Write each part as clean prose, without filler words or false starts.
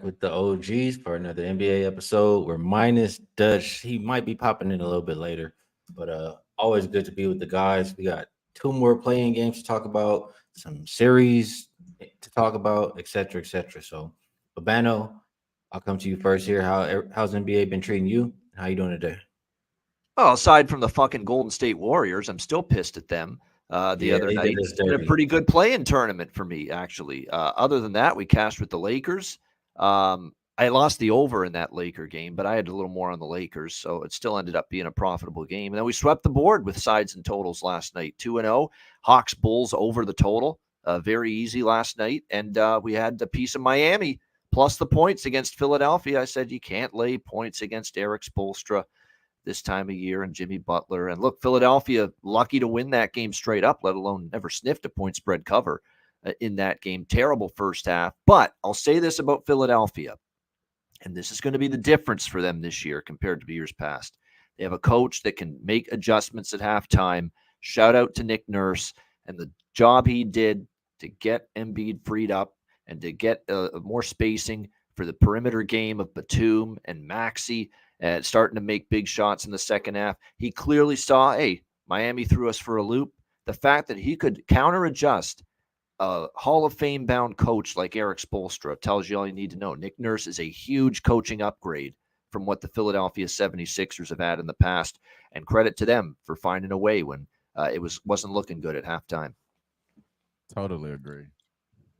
back with the OGs for another NBA episode. We're minus Dutch. He might be popping in a little bit later, but always good to be with the guys. We got two more playing games to talk about, some series to talk about, etc., etc. So, Babano, I'll come to you first here. How's NBA been treating you? How you doing today? Well, aside from the fucking Golden State Warriors, I'm still pissed at them. The Yeah, other they night, did us in a dirty. pretty good play-in tournament for me, actually. Other than that, we cashed with the Lakers. I lost the over in that Laker game, but I had a little more on the Lakers, so it still ended up being a profitable game. And then we swept the board with sides and totals last night, 2-0. Hawks Bulls over the total, very easy last night. And we had the piece of Miami plus the points against Philadelphia. I said you can't lay points against Eric Spoelstra this time of year and Jimmy Butler. And look, Philadelphia lucky to win that game straight up, let alone never sniffed a point spread cover in that game. Terrible first half. But I'll say this about Philadelphia, and this is going to be the difference for them this year compared to years past. They have a coach that can make adjustments at halftime. Shout out to Nick Nurse and the job he did to get Embiid freed up and to get more spacing for the perimeter game of Batum and Maxey, starting to make big shots in the second half. He clearly saw, hey, Miami threw us for a loop. The fact that he could counter adjust a Hall of Fame bound coach like Eric Spoelstra tells you all you need to know. Nick Nurse is a huge coaching upgrade from what the Philadelphia 76ers have had in the past, and credit to them for finding a way when it wasn't looking good at halftime. Totally agree.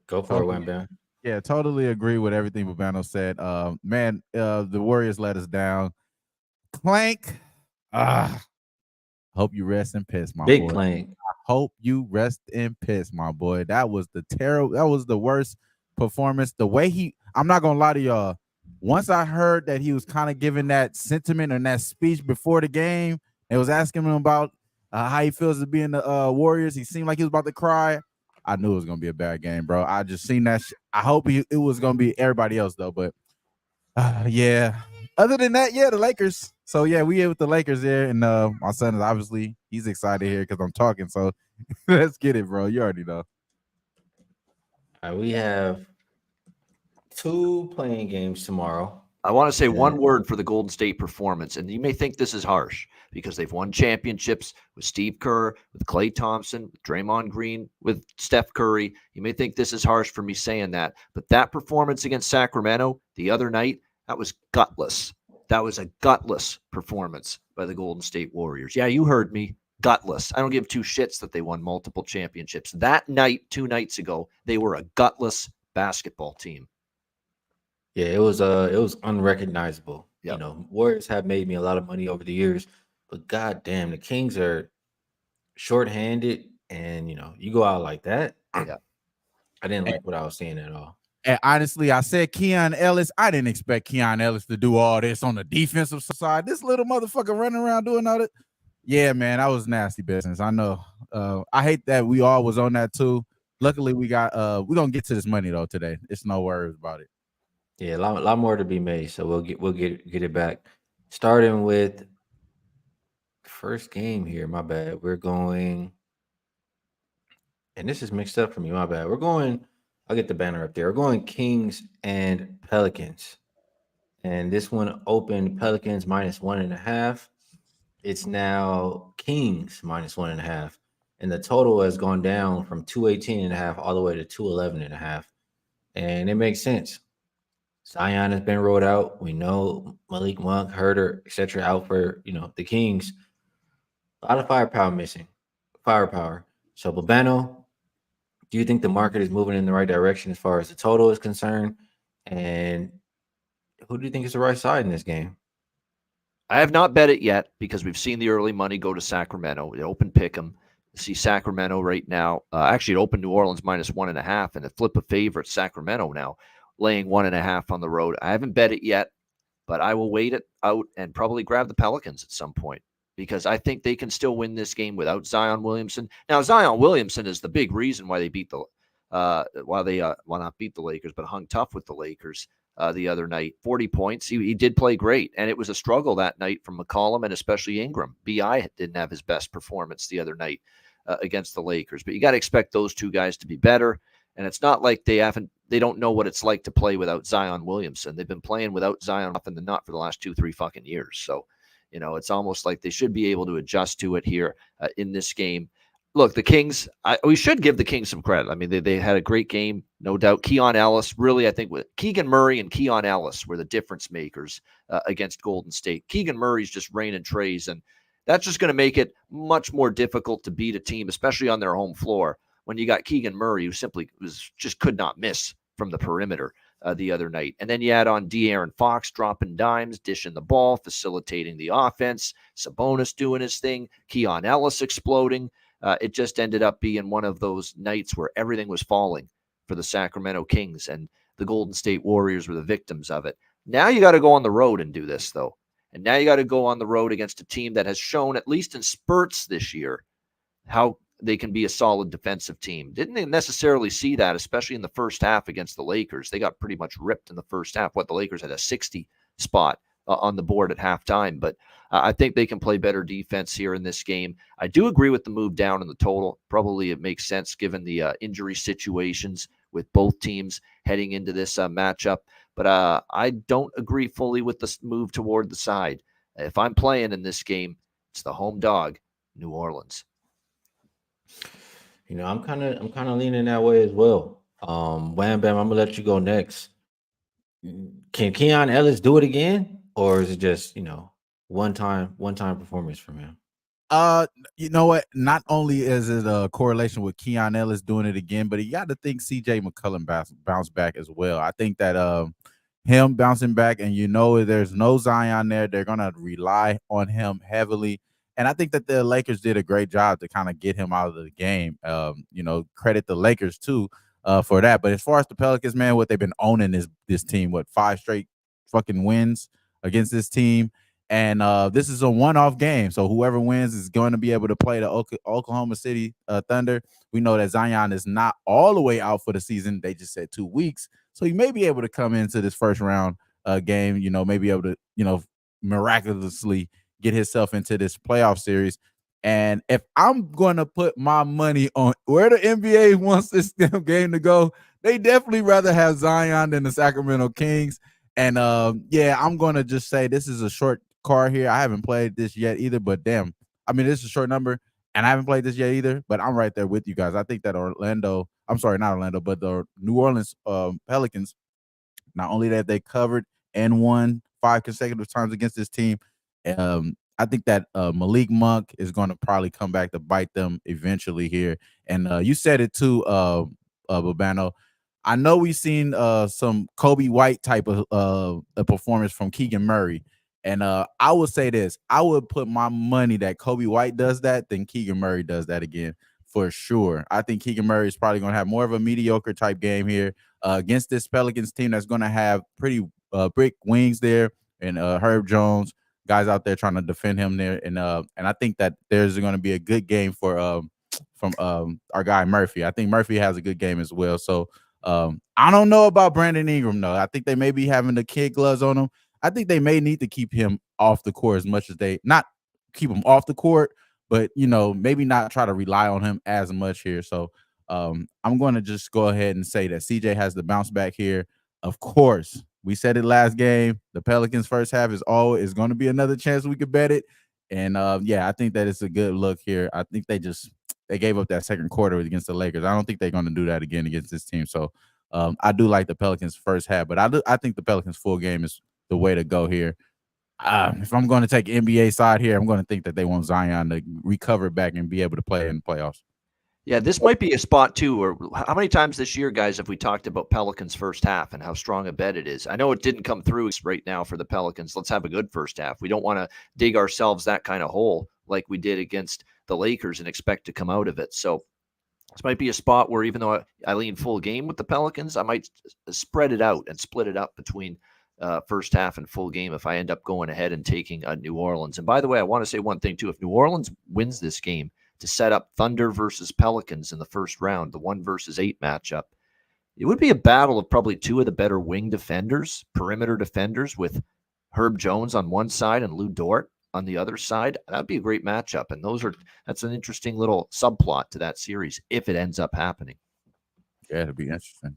Go for it, Totally. Wembam. Yeah, totally agree with everything Bubano said. Man, the Warriors let us down. Clank. Hope you rest in peace, my Big boy. Clank. Hope you rest in peace, my boy. That was the worst performance. The way I'm not gonna lie to y'all. Once I heard that he was kind of giving that sentiment and that speech before the game, it was asking him about how he feels to be in the Warriors. He seemed like he was about to cry. I knew it was gonna be a bad game, bro. I just seen that. I hope it was gonna be everybody else though, but yeah. Other than that, yeah, the Lakers. So yeah, we here with the Lakers here, and my son is obviously he's excited here because I'm talking. So let's get it, bro. You already know. All right, we have two playing games tomorrow. I want to say one word for the Golden State performance, and you may think this is harsh because they've won championships with Steve Kerr, with Klay Thompson, with Draymond Green, with Steph Curry. You may think this is harsh for me saying that, but that performance against Sacramento the other night, that was gutless. That was a gutless performance by the Golden State Warriors. Yeah, you heard me. Gutless. I don't give two shits that they won multiple championships. That night, 2 nights ago, they were a gutless basketball team. Yeah, it was unrecognizable. Yep. You know, Warriors have made me a lot of money over the years, but goddamn, the Kings are shorthanded, and you go out like that. Yeah. I didn't like what I was seeing at all. And honestly, I said Keon Ellis. I didn't expect Keon Ellis to do all this on the defensive side. This little motherfucker running around doing all that. Yeah, man, that was nasty business. I know. I hate that we all was on that too. Luckily, we're gonna get to this money though today. It's no worries about it. Yeah, a lot more to be made. So we'll get it back. Starting with first game here. My bad. We're going, and this is mixed up for me. My bad. We're going. I'll get the banner up there. We're going Kings and Pelicans, and this one opened Pelicans -1.5. It's now Kings -1.5, and the total has gone down from 218.5 all the way to 211.5, and it makes sense. Zion has been rolled out. We know Malik Monk, Herter, etc. out for the Kings. A lot of firepower missing. Firepower. So Babano, do you think the market is moving in the right direction as far as the total is concerned? And who do you think is the right side in this game? I have not bet it yet because we've seen the early money go to Sacramento. It opened Pick'em. See Sacramento right now. Actually, it opened New Orleans -1.5, and a flip of favorite Sacramento now, laying 1.5 on the road. I haven't bet it yet, but I will wait it out and probably grab the Pelicans at some point because I think they can still win this game without Zion Williamson. Now, Zion Williamson is the big reason why they beat not beat the Lakers, but hung tough with the Lakers the other night. 40 points. He did play great, and it was a struggle that night from McCollum and especially Ingram. B.I. didn't have his best performance the other night against the Lakers, but you got to expect those two guys to be better. And it's not like they don't know what it's like to play without Zion Williamson. They've been playing without Zion often than not for the last 2-3 fucking years. So, it's almost like they should be able to adjust to it here in this game. Look, the Kings, we should give the Kings some credit. I mean, they had a great game, no doubt. Keon Ellis, really, I think with Keegan Murray and Keon Ellis were the difference makers against Golden State. Keegan Murray's just raining trays, and that's just going to make it much more difficult to beat a team, especially on their home floor, when you got Keegan Murray, who simply just could not miss from the perimeter the other night. And then you add on De'Aaron Fox dropping dimes, dishing the ball, facilitating the offense, Sabonis doing his thing, Keon Ellis exploding. It just ended up being one of those nights where everything was falling for the Sacramento Kings, and the Golden State Warriors were the victims of it. Now you got to go on the road and do this, though. And now you got to go on the road against a team that has shown, at least in spurts this year, how they can be a solid defensive team. Didn't necessarily see that, especially in the first half against the Lakers. They got pretty much ripped in the first half. The Lakers had a 60 spot on the board at halftime, but I think they can play better defense here in this game. I do agree with the move down in the total. Probably it makes sense given the injury situations with both teams heading into this matchup, but I don't agree fully with the move toward the side. If I'm playing in this game, it's the home dog, New Orleans. I'm kind of leaning that way as well. Wham Bam, I'm gonna let you go next. Can Keon Ellis do it again, or is it just one time performance from him? You know what? Not only is it a correlation with Keon Ellis doing it again, but you got to think CJ McCollum bounce back as well. I think that him bouncing back, and there's no Zion there. They're gonna rely on him heavily. And I think that the Lakers did a great job to kind of get him out of the game. Credit the Lakers too for that. But as far as the Pelicans, man, what they've been owning is this team. 5 straight fucking wins against this team. And this is a one-off game. So whoever wins is going to be able to play the Oklahoma City Thunder. We know that Zion is not all the way out for the season. They just said 2 weeks. So he may be able to come into this first round game, maybe able to, miraculously get himself into this playoff series. And if I'm going to put my money on where the NBA wants this game to go, they definitely rather have Zion than the Sacramento Kings. And I'm going to just say this is a short card here. I haven't played this yet either, but damn, this is a short number, and I haven't played this yet either, but I'm right there with you guys. I think that the New Orleans Pelicans, not only that they covered and won 5 consecutive times against this team, I think that Malik Monk is going to probably come back to bite them eventually here. And you said it too, Babano. I know we've seen some Kobe White type of a performance from Keegan Murray. And I would say this. I would put my money that Kobe White does that than Keegan Murray does that again, for sure. I think Keegan Murray is probably going to have more of a mediocre type game here against this Pelicans team that's going to have pretty big wings there, and Herb Jones, guys out there trying to defend him there. And I think that there's going to be a good game from our guy Murphy. I think Murphy has a good game as well. So I don't know about Brandon Ingram, though. I think they may be having the kid gloves on him. I think they may need to keep him off the court as much as not keep him off the court, but, maybe not try to rely on him as much here. So I'm going to just go ahead and say that CJ has the bounce back here. Of course, we said it last game. The Pelicans first half is going to be another chance we could bet it. And I think that it's a good look here. I think they gave up that second quarter against the Lakers. I don't think they're going to do that again against this team. So I do like the Pelicans first half, but I think the Pelicans full game is the way to go here. If I'm going to take NBA side here, I'm going to think that they want Zion to recover back and be able to play in the playoffs. Yeah, this might be a spot too. Or how many times this year, guys, have we talked about Pelicans first half and how strong a bet it is? I know it didn't come through right now for the Pelicans. Let's have a good first half. We don't want to dig ourselves that kind of hole like we did against the Lakers and expect to come out of it. So this might be a spot where, even though I lean full game with the Pelicans, I might spread it out and split it up between first half and full game if I end up going ahead and taking New Orleans. And by the way, I want to say one thing too. If New Orleans wins this game to set up Thunder versus Pelicans in the first round, the 1-versus-8 matchup, it would be a battle of probably 2 of the better wing defenders, perimeter defenders, with Herb Jones on one side and Lou Dort on the other side. That'd be a great matchup. And that's an interesting little subplot to that series if it ends up happening. Yeah, it'll be interesting.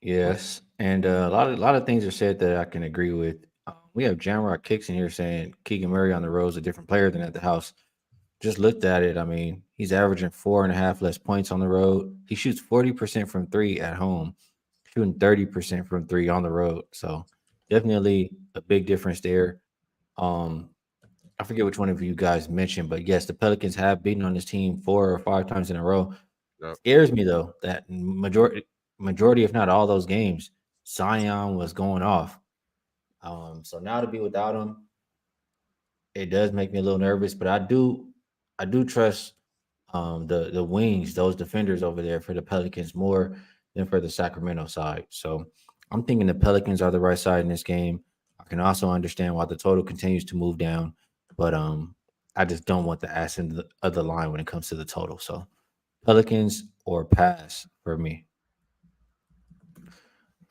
Yes, and a lot of things are said that I can agree with. We have Jamrock Kicks in here saying Keegan Murray on the road is a different player than at the house. Just looked at it. I mean, he's averaging 4.5 less points on the road. He shoots 40% from three at home, shooting 30% from three on the road. So definitely a big difference there. Um, I forget which one of you guys mentioned, but yes, the Pelicans have beaten on this team 4 or 5 times in a row. Yep. Scares me though that majority, if not all those games, Zion was going off. So now to be without him, it does make me a little nervous, but I do trust the wings, those defenders over there for the Pelicans more than for the Sacramento side. So I'm thinking the Pelicans are the right side in this game. I can also understand why the total continues to move down, but I just don't want the ass in the other line when it comes to the total. So Pelicans or pass for me.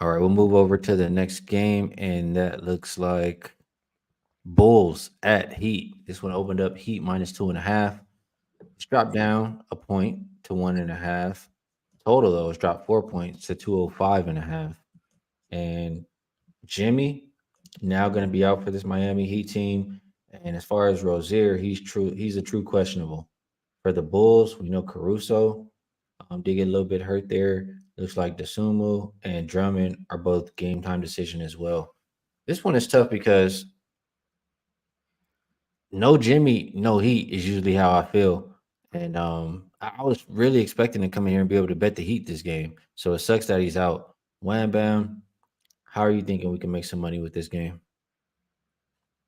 All right, we'll move over to the next game, and that looks like Bulls at Heat. This one opened up Heat minus 2.5. It's dropped down a point to 1.5. Total though, it's dropped 4 points to 205.5. And Jimmy now going to be out for this Miami Heat team. And as far as Rozier, he's a true questionable. For the Bulls, we know Caruso did get a little bit hurt there. Looks like Desumo and Drummond are both game time decision as well. This one is tough because no Jimmy, no Heat is usually how I feel. And I was really expecting to come in here and be able to bet the Heat this game. So it sucks that he's out. Wham bam. How are you thinking we can make some money with this game?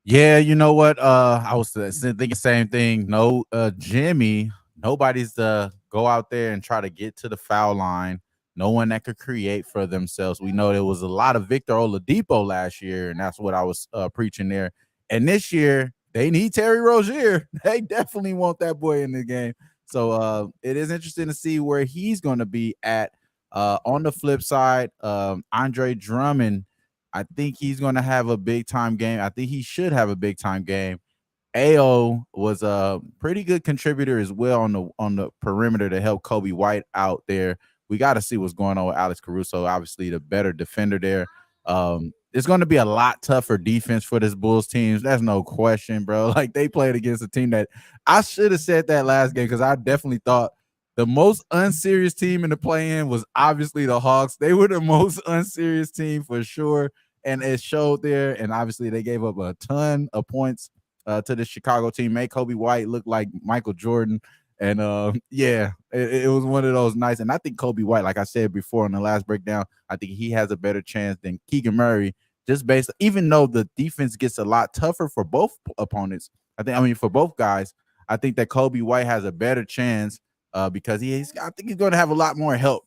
Yeah, you know what? I was thinking same thing. No, Jimmy. Nobody's go out there and try to get to the foul line. No one that could create for themselves. We know there was a lot of Victor Oladipo last year, and that's what I was preaching there. And this year, they need Terry Rozier. They definitely want that boy in the game. So it is interesting to see where he's going to be at. On the flip side, Andre Drummond, I think he's going to have a big time game. I think he should have a big time game. AO was a pretty good contributor as well on the perimeter to help Kobe White out there. We got to see what's going on with Alex Caruso, obviously the better defender there. It's going to be a lot tougher defense for this Bulls team. That's no question, bro. Like they played against a team that I should have said that last game because I definitely thought the most unserious team in the play-in was obviously the Hawks. They were the most unserious team for sure, and it showed there. And obviously, they gave up a ton of points to the Chicago team. Made Kobe White look like Michael Jordan, and yeah, it was one of those nights. And I think Kobe White, like I said before in the last breakdown, I think he has a better chance than Keegan Murray. Just based, even though the defense gets a lot tougher for both opponents, I mean for both guys, I think that Kobe White has a better chance because I think he's going to have a lot more help.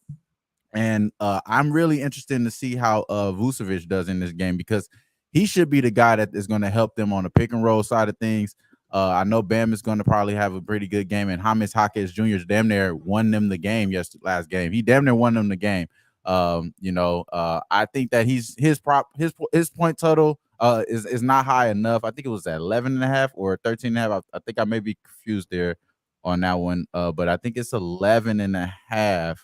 And I'm really interested to see how Vucevic does in this game because he should be the guy that is going to help them on the pick and roll side of things. I know Bam is going to probably have a pretty good game, and James Jaquez Jr. damn near won them the game last game. He damn near won them the game. I think that his point total is not high enough. I think it was at 11.5 or 13.5. I think I may be confused there on that one, but I think it's 11.5. I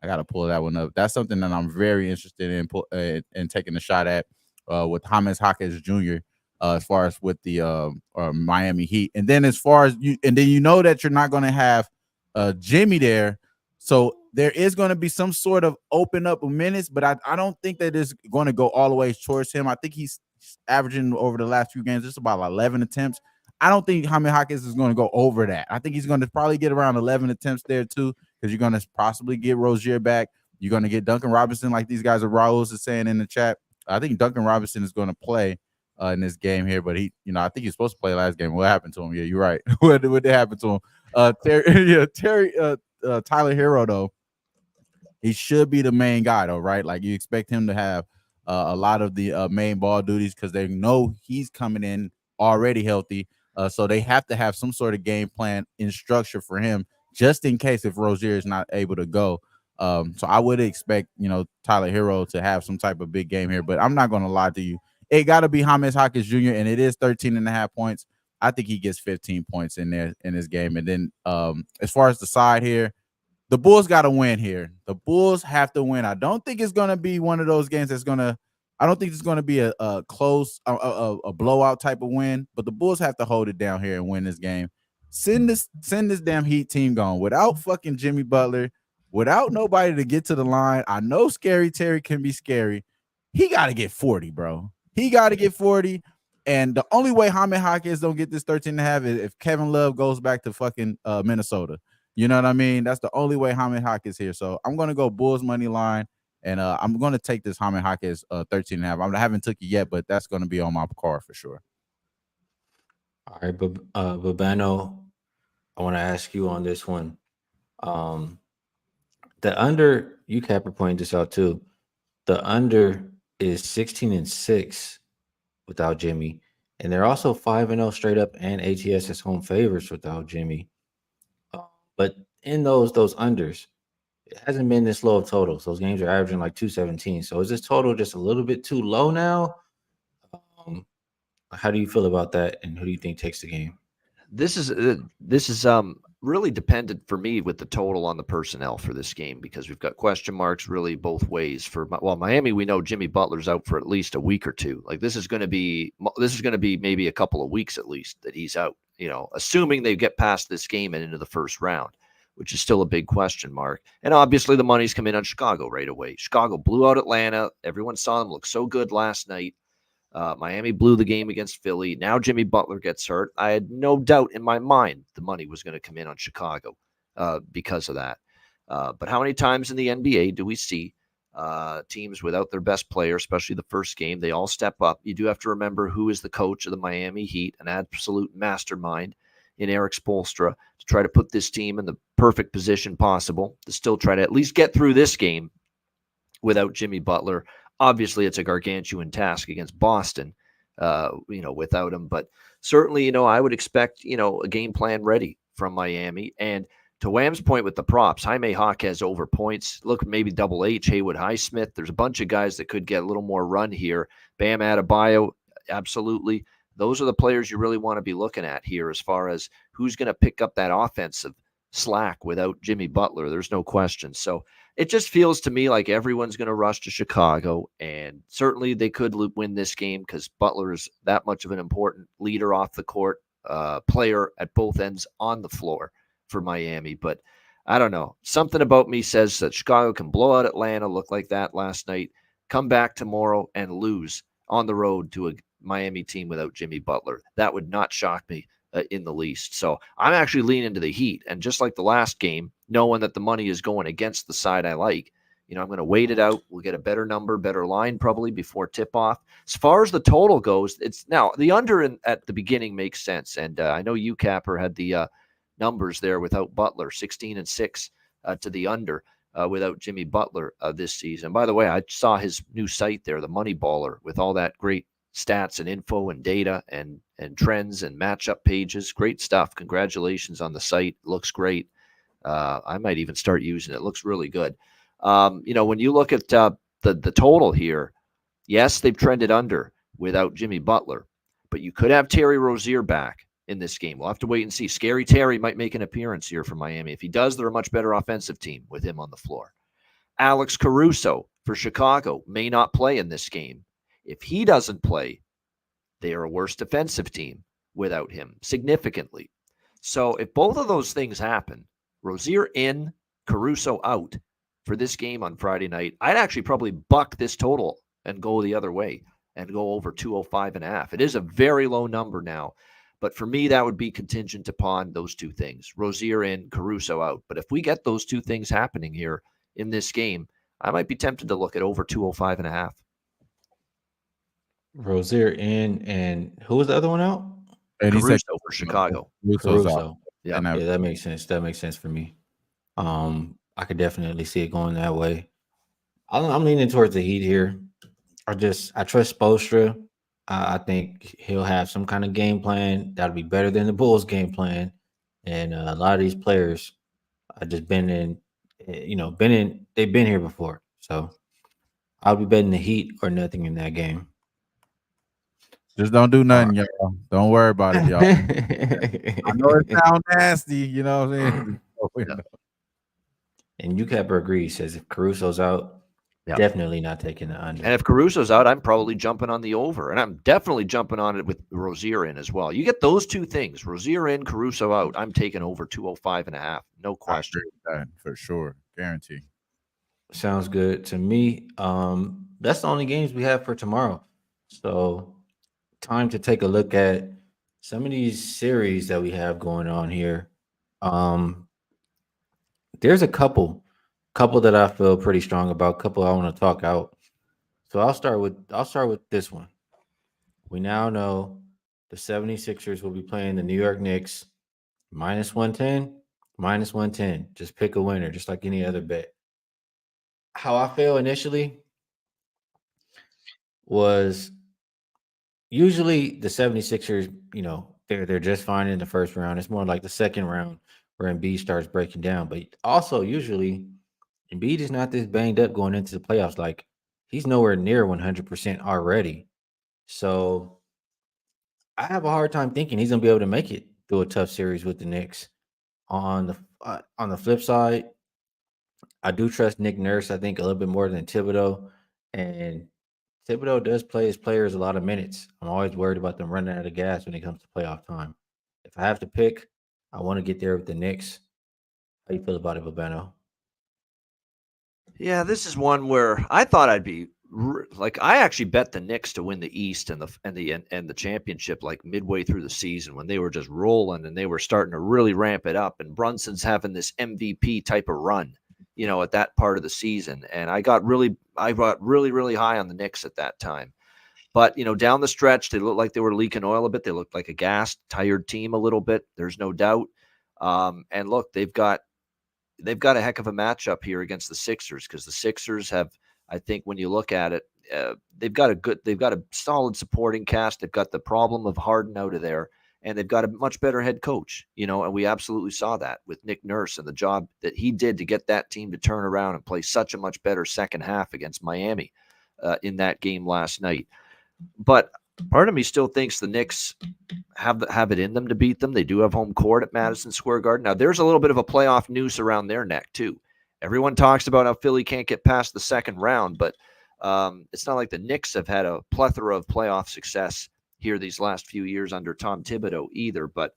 got to pull that one up. That's something that I'm very interested in taking a shot at with James Jaquez Jr. As far as with the Miami Heat, and then as far as you know that you're not going to have Jimmy there, so there is going to be some sort of open up minutes, but I don't think that it's going to go all the way towards him. I think he's averaging over the last few games just about 11 attempts. I don't think Jaime Hawkins is going to go over that. I think he's going to probably get around 11 attempts there too, because you're going to possibly get Rozier back. You're going to get Duncan Robinson, like these guys are Raul's is saying in the chat. I think Duncan Robinson is going to play in this game here, but I think he's supposed to play last game. What happened to him? Yeah, you're right. what did happen to him? Tyler Hero though, he should be the main guy though, right? Like you expect him to have a lot of the main ball duties because they know he's coming in already healthy. So they have to have some sort of game plan in structure for him just in case if Rozier is not able to go. So I would expect, Tyler Hero to have some type of big game here, but I'm not going to lie to you. It got to be James Hawkins Jr., and it is 13.5 points. I think he gets 15 points in there in this game. And then as far as the side here, the Bulls got to win here. The Bulls have to win. I don't think it's going to be one of those games that's going to. I don't think it's going to be a close, a blowout type of win. But the Bulls have to hold it down here and win this game. Send this damn Heat team gone without fucking Jimmy Butler, without nobody to get to the line. I know Scary Terry can be scary. He got to get 40, bro. He got to get 40. And the only way Jaime Jaquez don't get this 13.5 is if Kevin Love goes back to fucking Minnesota. You know what I mean? That's the only way Jaime Jaquez here. So I'm going to go Bulls money line. And I'm going to take this Jaime Jaquez 13.5. I haven't took it yet, but that's going to be on my card for sure. All right, Babano, I want to ask you on this one. The under, you Capper pointed this out too. The under is 16-6 without Jimmy, and they're also 5-0 straight up and ATS as home favorites without Jimmy. But in those unders, it hasn't been this low of totals. Those games are averaging like 217. So is this total just a little bit too low now? How do you feel about that, and who do you think takes the game? This is really dependent for me with the total on the personnel for this game, because we've got question marks really both ways. For Miami, we know Jimmy Butler's out for at least a week or two. Like this is going to be maybe a couple of weeks at least that he's out. You know, assuming they get past this game and into the first round, which is still a big question mark. And obviously the money's come in on Chicago right away. Chicago blew out Atlanta. Everyone saw them look so good last night. Miami blew the game against Philly. Now Jimmy Butler gets hurt. I had no doubt in my mind the money was going to come in on Chicago because of that. But how many times in the NBA do we see teams without their best player, especially the first game? They all step up. You do have to remember who is the coach of the Miami Heat, an absolute mastermind in Eric Spoelstra, to try to put this team in the perfect position possible to still try to at least get through this game without Jimmy Butler. Obviously, it's a gargantuan task against Boston, without him. But certainly, I would expect, a game plan ready from Miami. And to Wham's point with the props, Jaime Jaquez over points. Look, maybe Double H, Haywood Highsmith. There's a bunch of guys that could get a little more run here. Bam Adebayo, absolutely. Those are the players you really want to be looking at here as far as who's going to pick up that offensive slack without Jimmy Butler. There's no question. So it just feels to me like everyone's going to rush to Chicago, and certainly they could win this game because Butler is that much of an important leader off the court, player at both ends on the floor for Miami. But I don't know. Something about me says that Chicago can blow out Atlanta, look like that last night, come back tomorrow and lose on the road to a Miami team without Jimmy Butler. That would not shock me in the least. So I'm actually leaning to the Heat. And just like the last game, knowing that the money is going against the side I like, I'm going to wait it out. We'll get a better number, better line probably before tip-off. As far as the total goes, it's now the under at the beginning makes sense. And I know you, Capper, had the numbers there without Butler, 16-6 to the under without Jimmy Butler this season. By the way, I saw his new site there, the Money Baller, with all that great stats and info and data and trends and matchup pages. Great stuff. Congratulations on the site. Looks great. I might even start using it. It looks really good. When you look at the total here, yes, they've trended under without Jimmy Butler, but you could have Terry Rozier back in this game. We'll have to wait and see. Scary Terry might make an appearance here for Miami. If he does, they're a much better offensive team with him on the floor. Alex Caruso for Chicago may not play in this game. If he doesn't play, they are a worse defensive team without him, significantly. So if both of those things happen, Rozier in, Caruso out for this game on Friday night, I'd actually probably buck this total and go the other way and go over 205.5. It is a very low number now, but for me, that would be contingent upon those two things, Rozier in, Caruso out. But if we get those two things happening here in this game, I might be tempted to look at over 205.5. Rozier in, and who was the other one out? And he said Caruso for Chicago. Caruso. Yeah, that makes sense. That makes sense for me. I could definitely see it going that way. I'm leaning towards the Heat here. I trust Spoelstra. I think he'll have some kind of game plan that'll be better than the Bulls' game plan. And a lot of these players have just been they've been here before. So I'll be betting the Heat or nothing in that game. Just don't do nothing, y'all. Don't worry about it, y'all. I know it sounds nasty, you know what I'm saying? And UCapper agrees, says if Caruso's out, Yep. definitely not taking the under. And if Caruso's out, I'm probably jumping on the over. And I'm definitely jumping on it with Rozier in as well. You get those two things, Rozier in, Caruso out, I'm taking over 205.5. No I question. agree with that for sure. Guarantee. Sounds good to me. That's the only games we have for tomorrow. So time to take a look at some of these series that we have going on here. Um, there's a couple that I feel pretty strong about, couple I want to talk out. So I'll start with this one. We now know the 76ers will be playing the New York Knicks minus 110, minus 110. Just pick a winner, just like any other bet. How I feel initially was usually the 76ers, they're just fine in the first round. It's more like the second round where Embiid starts breaking down. But also usually Embiid is not this banged up going into the playoffs. Like he's nowhere near 100% already. So I have a hard time thinking he's gonna be able to make it through a tough series with the Knicks. On the flip side, I do trust Nick Nurse. I think a little bit more than Thibodeau, and Thibodeau does play his players a lot of minutes. I'm always worried about them running out of gas when it comes to playoff time. If I have to pick, I want to get there with the Knicks. How you feel about it, Babano? Yeah, this is one where I thought I'd be like I actually bet the Knicks to win the East and the championship like midway through the season when they were just rolling and they were starting to really ramp it up and Brunson's having this MVP type of run, at that part of the season and I got really high on the Knicks at that time. But, down the stretch they looked like they were leaking oil a bit. They looked like a gassed, tired team a little bit. There's no doubt. And look, they've got a heck of a matchup here against the Sixers because the Sixers have, I think, when you look at it, they've got a solid supporting cast. They've got the problem of Harden out of there, and they've got a much better head coach. And we absolutely saw that with Nick Nurse and the job that he did to get that team to turn around and play such a much better second half against Miami in that game last night. But part of me still thinks the Knicks have it in them to beat them. They do have home court at Madison Square Garden. Now, there's a little bit of a playoff noose around their neck, too. Everyone talks about how Philly can't get past the second round, but it's not like the Knicks have had a plethora of playoff success here these last few years under Tom Thibodeau either. But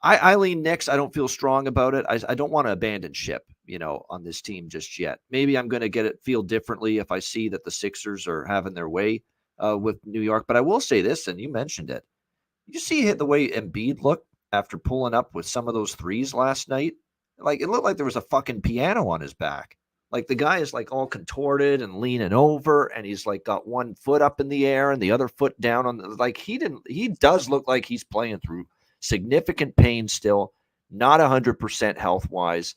I lean Knicks. I don't feel strong about it. I don't want to abandon ship, on this team just yet. Maybe I'm going to feel differently if I see that the Sixers are having their way with New York. But I will say this, and you mentioned it. You see the way Embiid looked after pulling up with some of those threes last night? Like, it looked like there was a fucking piano on his back. Like, the guy is, like, all contorted and leaning over, and he's, like, got one foot up in the air and the other foot down on the, like, he does look like he's playing through significant pain still, not 100% health-wise.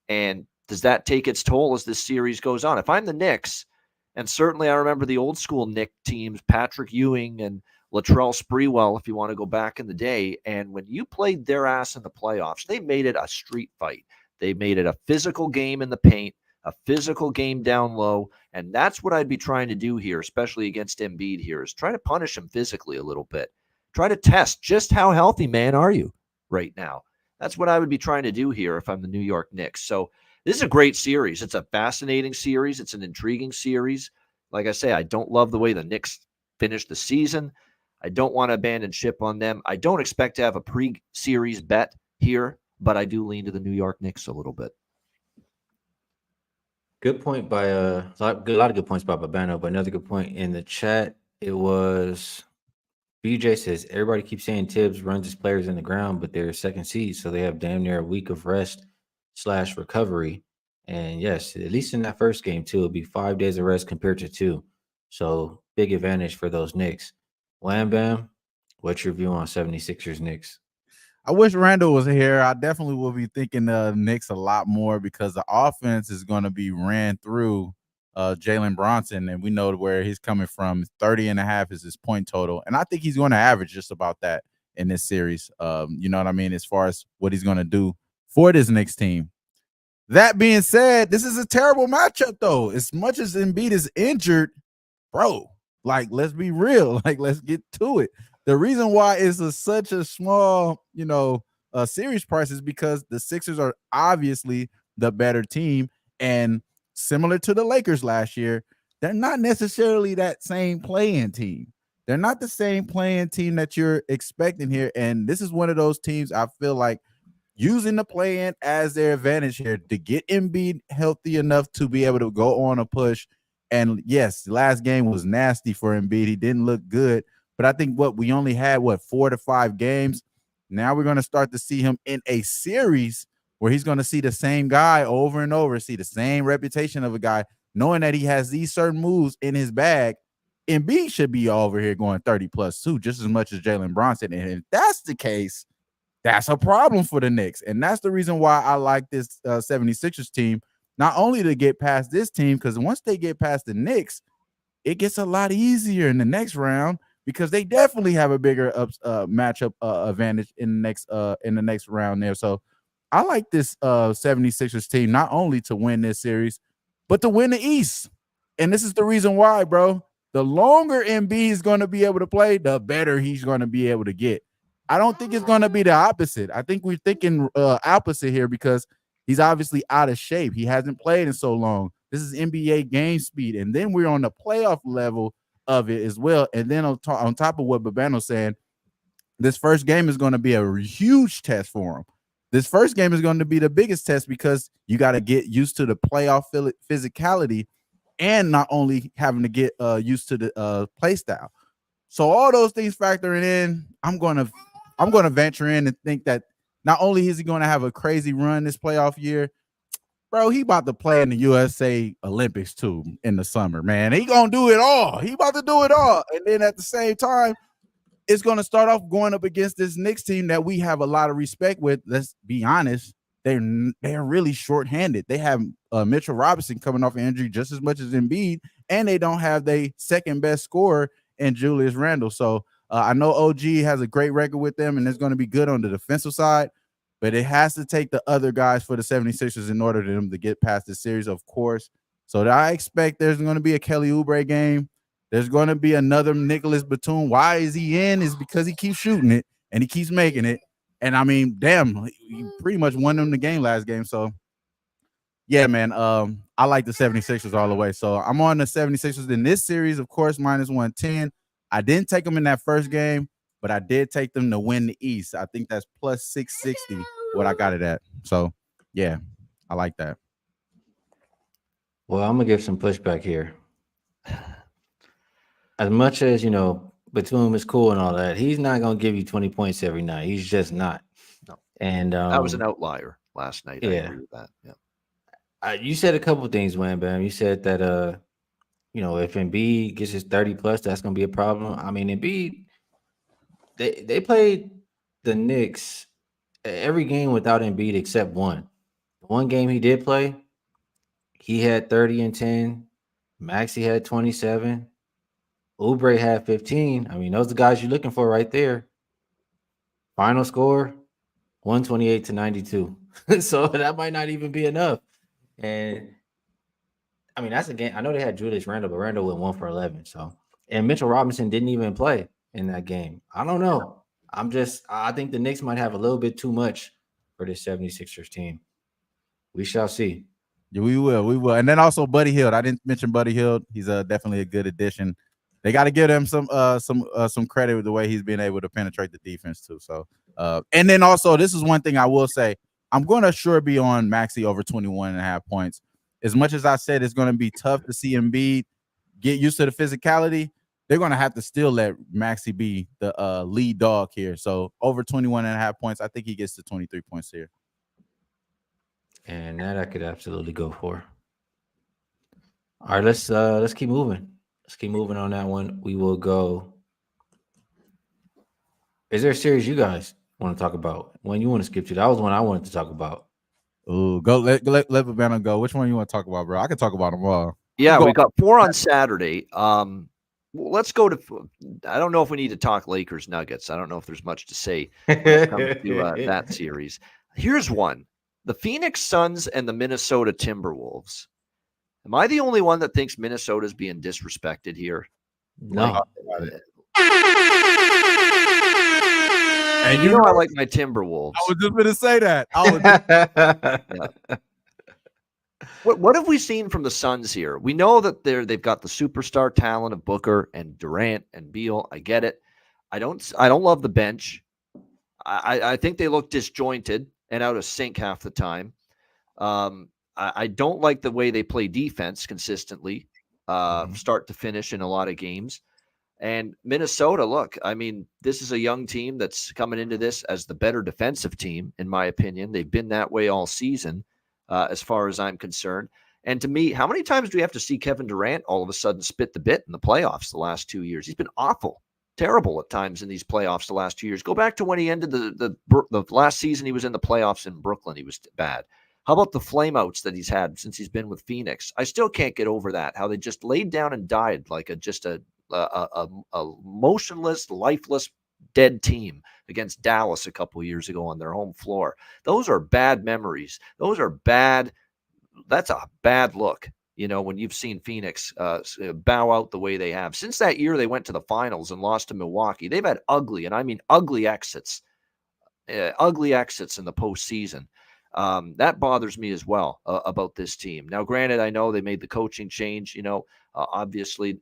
And does that take its toll as this series goes on? If I'm the Knicks, and certainly I remember the old school Knick teams, Patrick Ewing and Latrell Sprewell, if you want to go back in the day. And when you played their ass in the playoffs, they made it a street fight. They made it a physical game in the paint, a physical game down low. And that's what I'd be trying to do here, especially against Embiid here, is try to punish him physically a little bit. Try to test just how healthy, man, are you right now? That's what I would be trying to do here if I'm the New York Knicks. So this is a great series. It's a fascinating series. It's an intriguing series. Like I say, I don't love the way the Knicks finished the season. I don't want to abandon ship on them. I don't expect to have a pre-series bet here, but I do lean to the New York Knicks a little bit. Good point by a lot of good points by Babano, but another good point in the chat. It was BJ says everybody keeps saying Tibbs runs his players in the ground, but they're second seed, so they have damn near a week of rest / recovery. And yes, at least in that first game too, it'll be 5 days of rest compared to 2. So big advantage for those Knicks. Wham Bam, what's your view on 76ers Knicks? I wish Randall was here. I definitely will be thinking Knicks a lot more because the offense is going to be ran through Jalen Bronson, and we know where he's coming from. 30.5 is his point total, and I think he's going to average just about that in this series. You know what I mean? As far as what he's going to do for this Knicks team. That being said, this is a terrible matchup, though. As much as Embiid is injured, bro, like, let's be real. Like, let's get to it. The reason why it's such a small, series price is because the Sixers are obviously the better team. And similar to the Lakers last year, they're not necessarily that same playing team. They're not the same playing team that you're expecting here. And this is one of those teams I feel like using the play-in as their advantage here to get Embiid healthy enough to be able to go on a push. And yes, the last game was nasty for Embiid. He didn't look good, but I think we only had 4 to 5 games. Now we're going to start to see him in a series where he's going to see the same guy over and over, see the same reputation of a guy, knowing that he has these certain moves in his bag. Embiid should be over here going 30 plus too, just as much as Jalen Brunson. And if that's the case, that's a problem for the Knicks. And that's the reason why I like this 76ers team, not only to get past this team, because once they get past the Knicks, it gets a lot easier in the next round because they definitely have a bigger matchup advantage in the next round there. So I like this 76ers team not only to win this series, but to win the East. And this is the reason why, bro. The longer Embiid is going to be able to play, the better he's going to be able to get. I don't think it's going to be the opposite. I think we're thinking opposite here because he's obviously out of shape. He hasn't played in so long. This is NBA game speed. And then we're on the playoff level of it as well. And then on top of what Babano's saying, this first game is going to be a huge test for him. This first game is going to be the biggest test because you got to get used to the playoff physicality and not only having to get used to the play style. So all those things factoring in, I'm going to venture in and think that not only is he going to have a crazy run this playoff year, bro, he about to play in the USA Olympics too in the summer, man. He going to do it all. He about to do it all. And then at the same time, it's going to start off going up against this Knicks team that we have a lot of respect with. Let's be honest. They're really shorthanded. They have Mitchell Robinson coming off an injury just as much as Embiid, and they don't have their second best scorer in Julius Randle. So I know OG has a great record with them, and it's going to be good on the defensive side, but it has to take the other guys for the 76ers in order for them to get past the series, of course. So I expect there's going to be a Kelly Oubre game. There's going to be another Nicholas Batum. Why is he in? Is because he keeps shooting it, and he keeps making it. And, I mean, damn, he pretty much won them the game last game. So, yeah, man, I like the 76ers all the way. So I'm on the 76ers in this series, of course, minus 110. I didn't take them in that first game, but I did take them to win the East. I think that's plus 660 what I got it at. So, yeah, I like that. Well, I'm going to give some pushback here. As much as, Batum is cool and all that, he's not going to give you 20 points every night. He's just not. No. And that was an outlier last night. Yeah. I agree with that. Yeah. You said a couple of things, Wham Bam. You said that, if Embiid gets his 30 plus, that's going to be a problem. I mean, Embiid, they played the Knicks every game without Embiid except one. The one game he did play, he had 30 and 10. Maxey had 27. Oubre had 15. I mean, those are the guys you're looking for right there. Final score, 128 to 92. So that might not even be enough. And I mean, that's a game. I know they had Julius Randle, but Randle went 1 for 11. So, and Mitchell Robinson didn't even play in that game. I don't know. I think the Knicks might have a little bit too much for this 76ers team. We shall see. Yeah, we will. And then also Buddy Hield. I didn't mention Buddy Hield. He's definitely a good addition. They got to give him some credit with the way he's been able to penetrate the defense too. So, and then also this is one thing I will say. I'm going to sure be on Maxey over 21.5 points. As much as I said it's going to be tough to see Embiid get used to the physicality, they're going to have to still let Maxey be the lead dog here. So over 21.5 points, I think he gets to 23 points here. And that I could absolutely go for. All right, let's keep moving. Let's keep moving on that one. We will go. Is there a series you guys want to talk about? One you want to skip to? That was one I wanted to talk about. Ooh, go let Babano go. Which one you want to talk about, bro? I can talk about them all. Yeah, we got 4 on Saturday. Let's go to. I don't know if we need to talk Lakers Nuggets. I don't know if there's much to say when it comes to that series. Here's one: the Phoenix Suns and the Minnesota Timberwolves. Am I the only one that thinks Minnesota's being disrespected here? No. And you know I like my Timberwolves. I was just going to say that. What have we seen from the Suns here? We know that they've got the superstar talent of Booker and Durant and Beal. I get it. I don't love the bench. I think they look disjointed and out of sync half the time. I don't like the way they play defense consistently, start to finish in a lot of games. And Minnesota, look, I mean, this is a young team that's coming into this as the better defensive team, in my opinion. They've been that way all season, as far as I'm concerned. And to me, how many times do we have to see Kevin Durant all of a sudden spit the bit in the playoffs the last 2 years? He's been awful, terrible at times in these playoffs the last 2 years. Go back to when he ended the last season he was in the playoffs in Brooklyn. He was bad. How about the flameouts that he's had since he's been with Phoenix? I still can't get over that. How they just laid down and died like a motionless, lifeless, dead team against Dallas a couple years ago on their home floor. Those are bad memories. Those are bad. That's a bad look, when you've seen Phoenix bow out the way they have. Since that year they went to the finals and lost to Milwaukee, they've had ugly, and I mean ugly exits in the postseason. That bothers me as well about this team. Now, granted, I know they made the coaching change, obviously,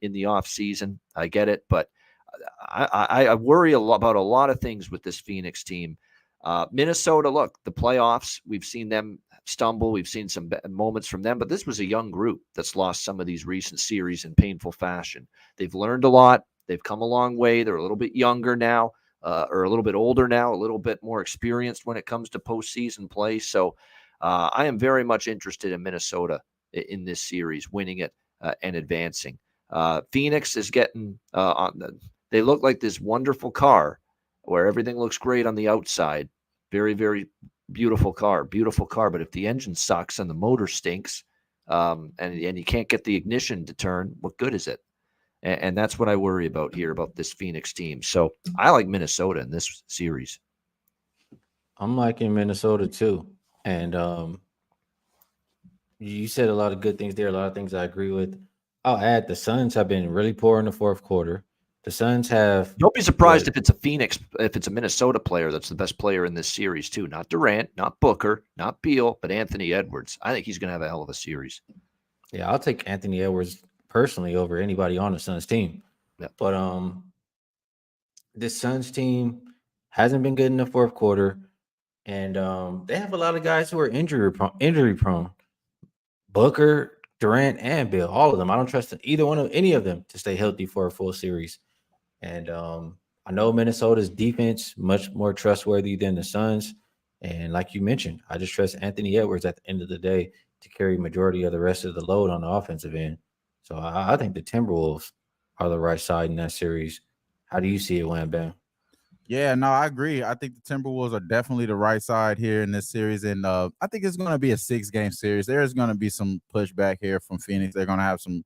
in the off season. I get it, but I worry about a lot of things with this Phoenix team. Minnesota, look, the playoffs, we've seen them stumble. We've seen some moments from them, but this was a young group that's lost some of these recent series in painful fashion. They've learned a lot. They've come a long way. They're a little bit younger now. Or a little bit older now, a little bit more experienced when it comes to postseason play. So I am very much interested in Minnesota in this series, winning it and advancing. Phoenix is getting they look like this wonderful car where everything looks great on the outside. Very, very beautiful car. But if the engine sucks and the motor stinks and you can't get the ignition to turn, what good is it? And that's what I worry about here about this Phoenix team. So I like Minnesota in this series. I'm liking Minnesota too. And you said a lot of good things there, a lot of things I agree with. I'll add the Suns have been really poor in the fourth quarter. The Suns have Don't be surprised if it's a Minnesota player that's the best player in this series too. Not Durant, not Booker, not Beal, but Anthony Edwards. I think he's going to have a hell of a series. Yeah, I'll take Anthony Edwards personally over anybody on the Suns team. Yeah. But this Suns team hasn't been good in the fourth quarter, and they have a lot of guys who are injury prone. Booker, Durant, and Bill, all of them. I don't trust either one of any of them to stay healthy for a full series. And I know Minnesota's defense much more trustworthy than the Suns. And like you mentioned, I just trust Anthony Edwards at the end of the day to carry majority of the rest of the load on the offensive end. So I think the Timberwolves are the right side in that series. How do you see it, Wham Bam? Yeah, no, I agree. I think the Timberwolves are definitely the right side here in this series. And I think it's going to be a 6-game series. There's going to be some pushback here from Phoenix. They're going to have some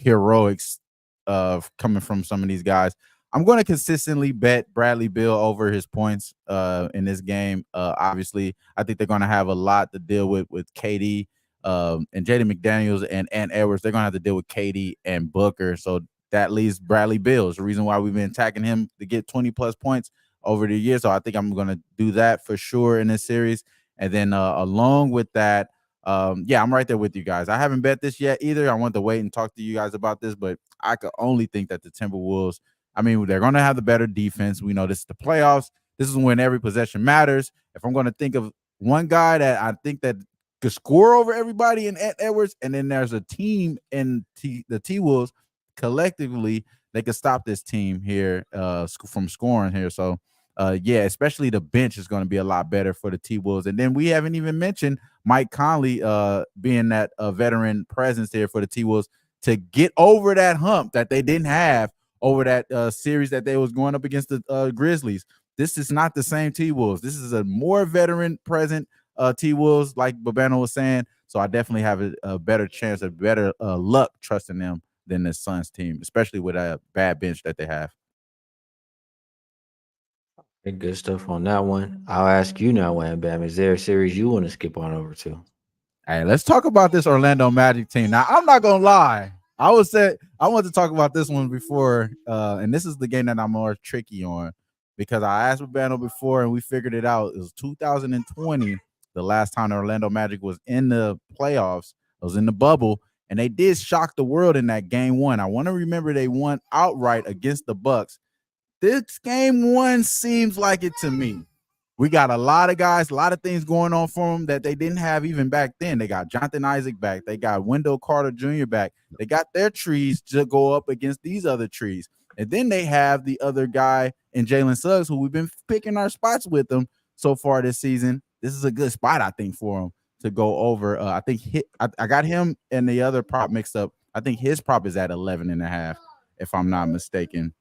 heroics coming from some of these guys. I'm going to consistently bet Bradley Beal over his points in this game. Obviously, I think they're going to have a lot to deal with KD and Jaden McDaniels and Edwards. They're going to have to deal with KD and Booker. So that leaves Bradley Beal. It's the reason why we've been attacking him to get 20-plus points over the years. So I think I'm going to do that for sure in this series. And then along with that, I'm right there with you guys. I haven't bet this yet either. I want to wait and talk to you guys about this, but I could only think that the Timberwolves, they're going to have the better defense. We know this is the playoffs. This is when every possession matters. If I'm going to think of one guy that I think that could score over everybody in Edwards, and then there's a team in the T-Wolves, collectively, they could stop this team here from scoring here. So, especially the bench is going to be a lot better for the T-Wolves. And then we haven't even mentioned Mike Conley being that veteran presence there for the T-Wolves to get over that hump that they didn't have over that series that they was going up against the Grizzlies. This is not the same T-Wolves. This is a more veteran present T-Wolves, like Babano was saying. So I definitely have a better chance, a better luck trusting them than the Suns team, especially with a bad bench that they have. Good stuff on that one. I'll ask you now, Wham Bam. Is there a series you want to skip on over to? Hey, let's talk about this Orlando Magic team. Now, I'm not gonna lie. I want to talk about this one before, and this is the game that I'm more tricky on because I asked Babano before and we figured it out. It was 2020 the last time the Orlando Magic was in the playoffs. It was in the bubble, and they did shock the world in that game one. I want to remember they won outright against the Bucks. This game one seems like it to me. We got a lot of guys, a lot of things going on for them that they didn't have even back then. They got Jonathan Isaac back. They got Wendell Carter Jr. back. They got their trees to go up against these other trees. And then they have the other guy in Jalen Suggs, who we've been picking our spots with them so far this season. This is a good spot, I think, for him to go over. I think I got him and the other prop mixed up. I think his prop is at 11.5, if I'm not mistaken.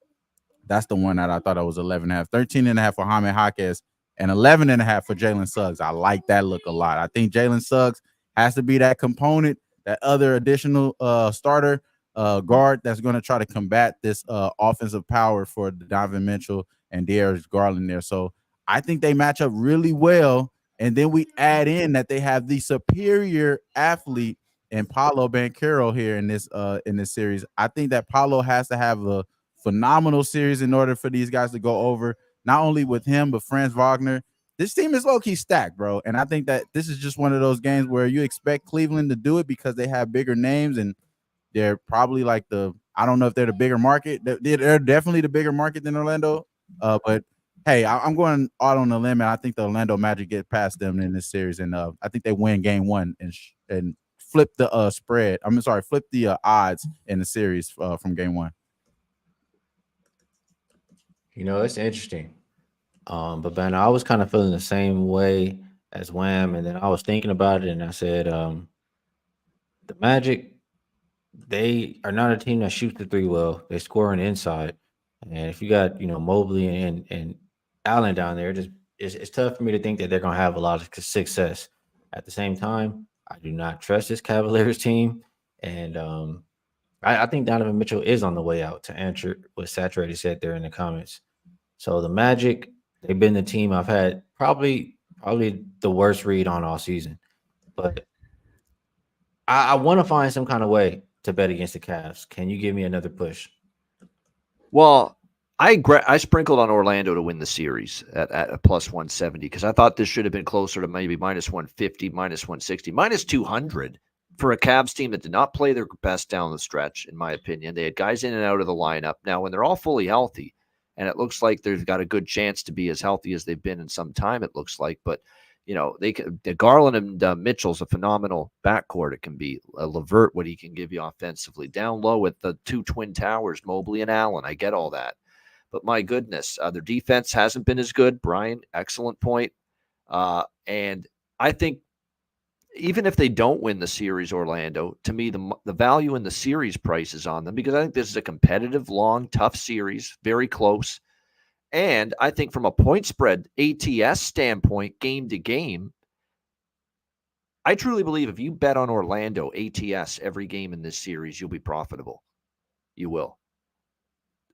That's the one that I thought I was 11.5. 13.5 for Jaime Jaquez and 11.5 for Jalen Suggs. I like that look a lot. I think Jalen Suggs has to be that component, that other additional starter guard that's going to try to combat this offensive power for Donovan Mitchell and Darius Garland there. So I think they match up really well. And then we add in that they have the superior athlete in Paolo Banchero here in this series. I think that Paolo has to have a phenomenal series in order for these guys to go over, not only with him, but Franz Wagner. This team is low-key stacked, bro. And I think that this is just one of those games where you expect Cleveland to do it because they have bigger names and they're probably like I don't know if they're the bigger market. They're definitely the bigger market than Orlando. But hey, I'm going out on the limb, and I think the Orlando Magic get past them in this series. And I think they win game one and flip the spread. Flip the odds in the series from game one. It's interesting. But Ben, I was kind of feeling the same way as Wham, and then I was thinking about it, and I said, the Magic, they are not a team that shoots the three well. They score on the inside, and if you got Mobley and Allen down there, it's tough for me to think that they're gonna have a lot of success. At the same time, I do not trust this Cavaliers team, and I think Donovan Mitchell is on the way out. To answer what Saturated said there in the comments. So the Magic, they've been the team I've had probably the worst read on all season. But I want to find some kind of way to bet against the Cavs. Can you give me another push? Well, I sprinkled on Orlando to win the series at a plus 170 because I thought this should have been closer to maybe minus 150, minus 160, minus 200 for a Cavs team that did not play their best down the stretch, in my opinion. They had guys in and out of the lineup. Now, when they're all fully healthy, and it looks like they've got a good chance to be as healthy as they've been in some time, it looks like. But, the Garland and Mitchell's a phenomenal backcourt. It can be LeVert, what he can give you offensively. Down low with the two twin towers, Mobley and Allen. I get all that. But my goodness, their defense hasn't been as good. Brian, excellent point. And I think even if they don't win the series, Orlando, to me, the value in the series price is on them because I think this is a competitive, long, tough series, very close. And I think from a point spread ATS standpoint, game to game, I truly believe if you bet on Orlando ATS every game in this series, you'll be profitable. You will.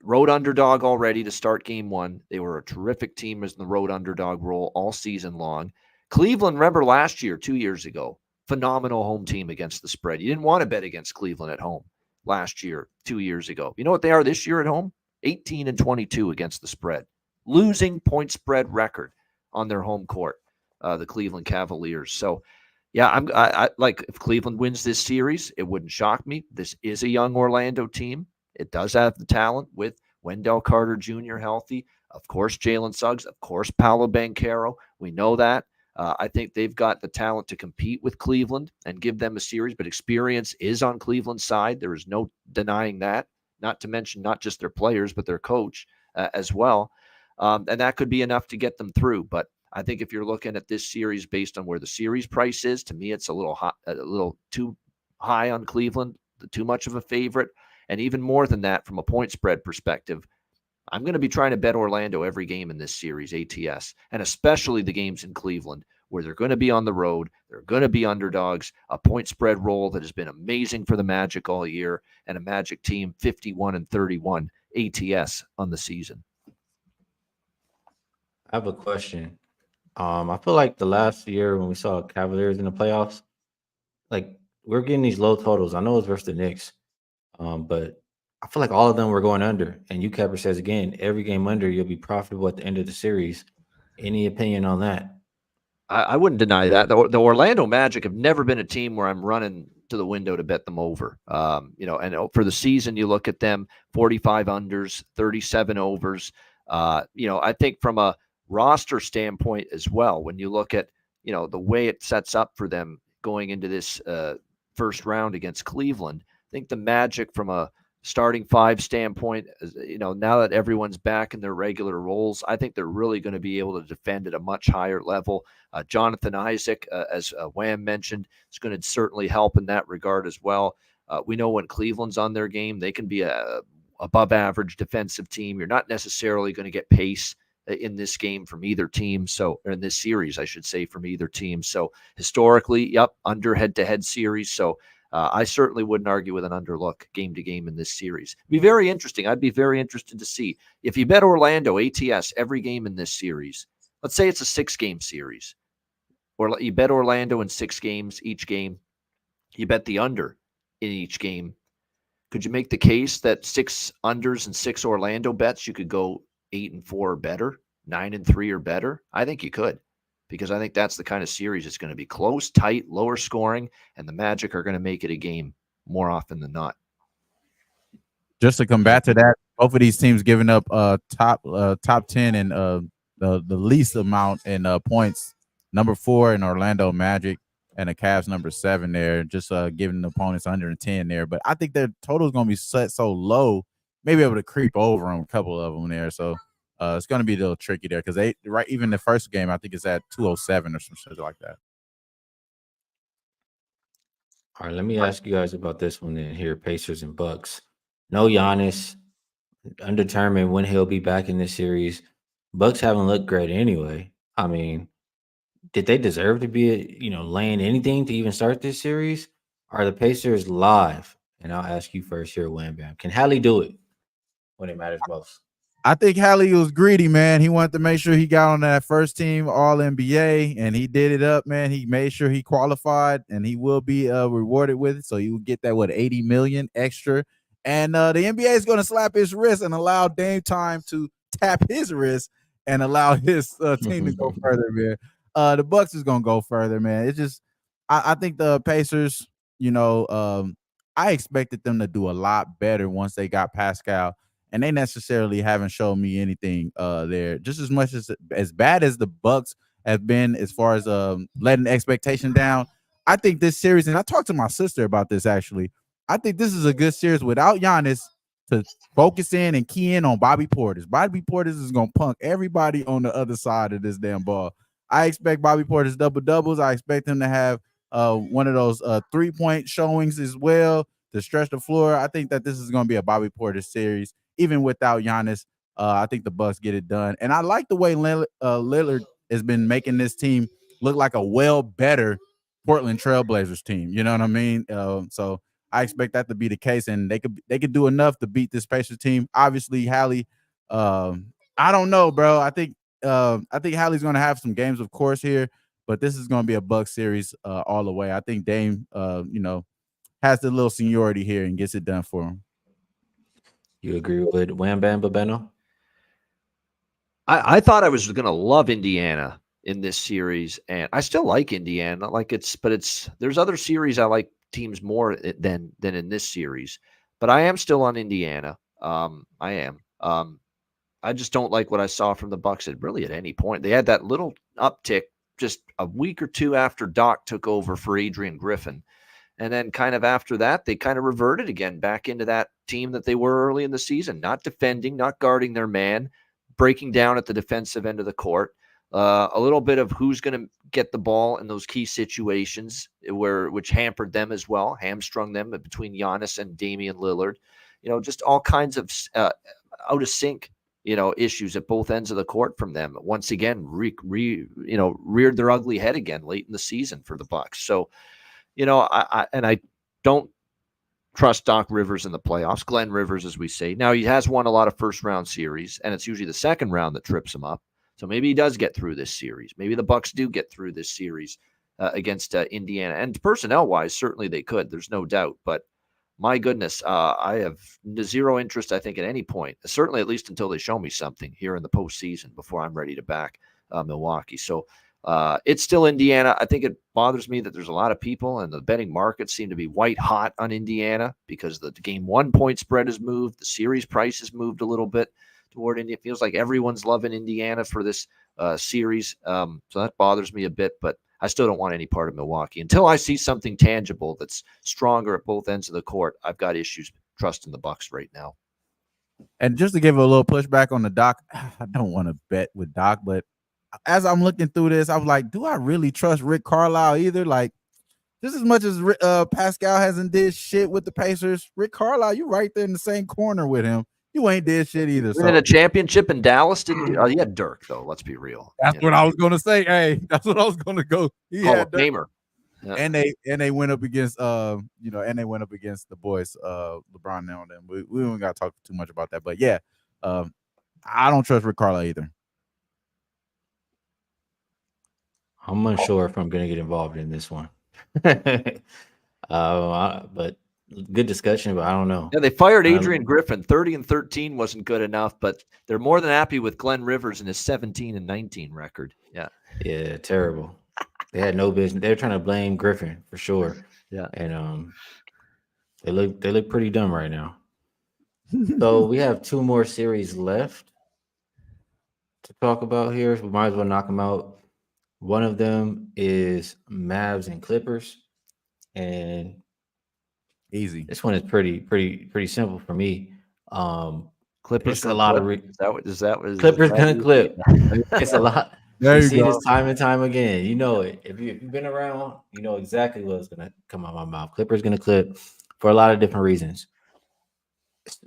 Road underdog already to start game one. They were a terrific team as the road underdog role all season long. Cleveland, remember last year, 2 years ago, phenomenal home team against the spread. You didn't want to bet against Cleveland at home last year, 2 years ago. You know what they are this year at home? 18-22 against the spread. Losing point spread record on their home court, the Cleveland Cavaliers. So, yeah, I like if Cleveland wins this series, it wouldn't shock me. This is a young Orlando team. It does have the talent with Wendell Carter Jr. healthy. Of course, Jalen Suggs. Of course, Paolo Banchero. We know that. I think they've got the talent to compete with Cleveland and give them a series, but experience is on Cleveland's side. There is no denying that, not to mention not just their players, but their coach as well. And that could be enough to get them through. But I think if you're looking at this series based on where the series price is, to me, it's a little too high on Cleveland, too much of a favorite. And even more than that, from a point spread perspective, I'm going to be trying to bet Orlando every game in this series, ATS, and especially the games in Cleveland where they're going to be on the road. They're going to be underdogs, a point spread roll that has been amazing for the Magic all year, and a Magic team 51-31 ATS on the season. I have a question. I feel like the last year when we saw Cavaliers in the playoffs, like we're getting these low totals. I know it's versus the Knicks, but I feel like all of them were going under. And UCapper says again, every game under, you'll be profitable at the end of the series. Any opinion on that? I wouldn't deny that. The Orlando Magic have never been a team where I'm running to the window to bet them over. And for the season, you look at them 45 unders, 37 overs. I think from a roster standpoint as well, when you look at, the way it sets up for them going into this first round against Cleveland, I think the Magic from a starting five standpoint, now that everyone's back in their regular roles, I think they're really going to be able to defend at a much higher level. Jonathan Isaac, as Wham mentioned, is going to certainly help in that regard as well. We know when Cleveland's on their game, they can be a above average defensive team. You're not necessarily going to get pace in this game from either team. So, or in this series, I should say, from either team. So historically, under head-to-head series. So I certainly wouldn't argue with an underlook game to game in this series. It'd be very interesting. I'd be very interested to see if you bet Orlando ATS every game in this series. Let's say it's a 6-game series, or you bet Orlando in 6 games each game. You bet the under in each game. Could you make the case that 6 unders and 6 Orlando bets, you could go 8-4 or better, 9-3 or better? I think you could, because I think that's the kind of series it's going to be close, tight, lower scoring, and the Magic are going to make it a game more often than not. Just to combat to that, both of these teams giving up top 10 and the least amount in points. Number 4 in Orlando Magic, and the Cavs number 7 there, just giving the opponents 110 there. But I think their total is going to be set so low, maybe able to creep over on a couple of them there. So it's going to be a little tricky there, because even the first game, I think it's at 207 or some shit like that. All right, let me ask you guys about this one then here, Pacers and Bucks. No Giannis, undetermined when he'll be back in this series. Bucks haven't looked great anyway. I mean, did they deserve to be, laying anything to even start this series? Are the Pacers live? And I'll ask you first here, Wham Bam. Can Hallie do it when it matters most? I think Hallie was greedy, man. He wanted to make sure he got on that first team All NBA, and he did it up, man. He made sure he qualified, and he will be rewarded with it. So you will get that, $80 million extra. And the NBA is going to slap his wrist and allow Dame time to tap his wrist and allow his team to go further, man. The Bucks is going to go further, man. It's just, I think the Pacers, I expected them to do a lot better once they got Pascal. And they necessarily haven't shown me anything there. Just as much as bad as the Bucks have been as far as letting expectation down, I think this series, and I talked to my sister about this actually, I think this is a good series without Giannis to focus in and key in on Bobby Portis. Bobby Portis is going to punk everybody on the other side of this damn ball. I expect Bobby Portis double-doubles. I expect him to have one of those 3-point showings as well to stretch the floor. I think that this is going to be a Bobby Portis series. Even without Giannis, I think the Bucks get it done. And I like the way Lillard has been making this team look like a better Portland Trailblazers team. You know what I mean? So I expect that to be the case, and they could do enough to beat this Pacers team. Obviously, Hallie, I don't know, bro. I think Hallie's going to have some games, of course, here, but this is going to be a Bucks series all the way. I think Dame, has the little seniority here and gets it done for him. You agree with Wham Bam Babeno? I thought I was going to love Indiana in this series, and I still like Indiana. There's other series I like teams more than in this series, but I am still on Indiana. I am. I just don't like what I saw from the Bucks at any point. They had that little uptick just a week or two after Doc took over for Adrian Griffin. And then kind of after that, they kind of reverted again back into that team that they were early in the season, not defending, not guarding their man, breaking down at the defensive end of the court. A little bit of who's going to get the ball in those key situations which hampered them as well, hamstrung them between Giannis and Damian Lillard. Just all kinds of out of sync, issues at both ends of the court from them. Once again, reared their ugly head again late in the season for the Bucks. So, I don't trust Doc Rivers in the playoffs. Glenn Rivers, as we say. Now, he has won a lot of first-round series, and it's usually the second round that trips him up. So maybe he does get through this series. Maybe the Bucks do get through this series against Indiana. And personnel-wise, certainly they could. There's no doubt. But my goodness, I have zero interest, I think, at any point. Certainly at least until they show me something here in the postseason before I'm ready to back Milwaukee. So It's still Indiana. I think it bothers me that there's a lot of people and the betting markets seem to be white hot on Indiana because the game 1 point spread has moved. The series price has moved a little bit toward India. It feels like everyone's loving Indiana for this series. So that bothers me a bit, but I still don't want any part of Milwaukee. Until I see something tangible that's stronger at both ends of the court, I've got issues trusting the Bucks right now. And just to give a little pushback on the Doc, I don't want to bet with Doc, but as I'm looking through this, I was like, do I really trust Rick Carlisle either? Like, just as much as Pascal hasn't did shit with the Pacers, Rick Carlisle, you right there in the same corner with him. You ain't did shit either. So. A championship in Dallas didn't. He had Dirk though. Let's be real. That's what I was gonna say. Hey, that's what I was gonna go. He had Famer. Yeah. And they went up against and they went up against the boys, LeBron now and then. We don't gotta talk too much about that, but yeah, I don't trust Rick Carlisle either. I'm unsure if I'm gonna get involved in this one. But good discussion, but I don't know. Yeah, they fired Adrian Griffin. 30-13 wasn't good enough, but they're more than happy with Glenn Rivers and his 17-19 record. Yeah. Yeah, terrible. They had no business. They're trying to blame Griffin for sure. Yeah. And they look pretty dumb right now. So we have 2 more series left to talk about here. We might as well knock them out. One of them is Mavs and Clippers. And easy. This one is pretty simple for me. Clippers a lot clip? of Clippers gonna clip. It's a lot. There you see go. this time and time again. You know it. If you've been around, you know exactly what's gonna come out of my mouth. Clippers gonna clip for a lot of different reasons.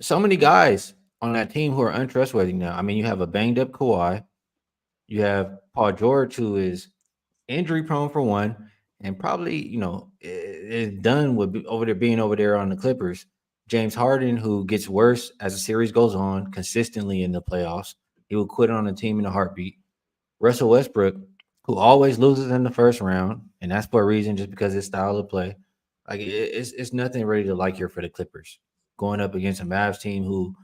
So many guys on that team who are untrustworthy now. I mean, you have a banged up Kawhi. You have Paul George, who is injury prone for one, and probably is done with being over there on the Clippers. James Harden, who gets worse as the series goes on, consistently in the playoffs. He will quit on the team in a heartbeat. Russell Westbrook, who always loses in the first round, and that's for a reason, just because his style of play. Like it's nothing really to like here for the Clippers. Going up against a Mavs team who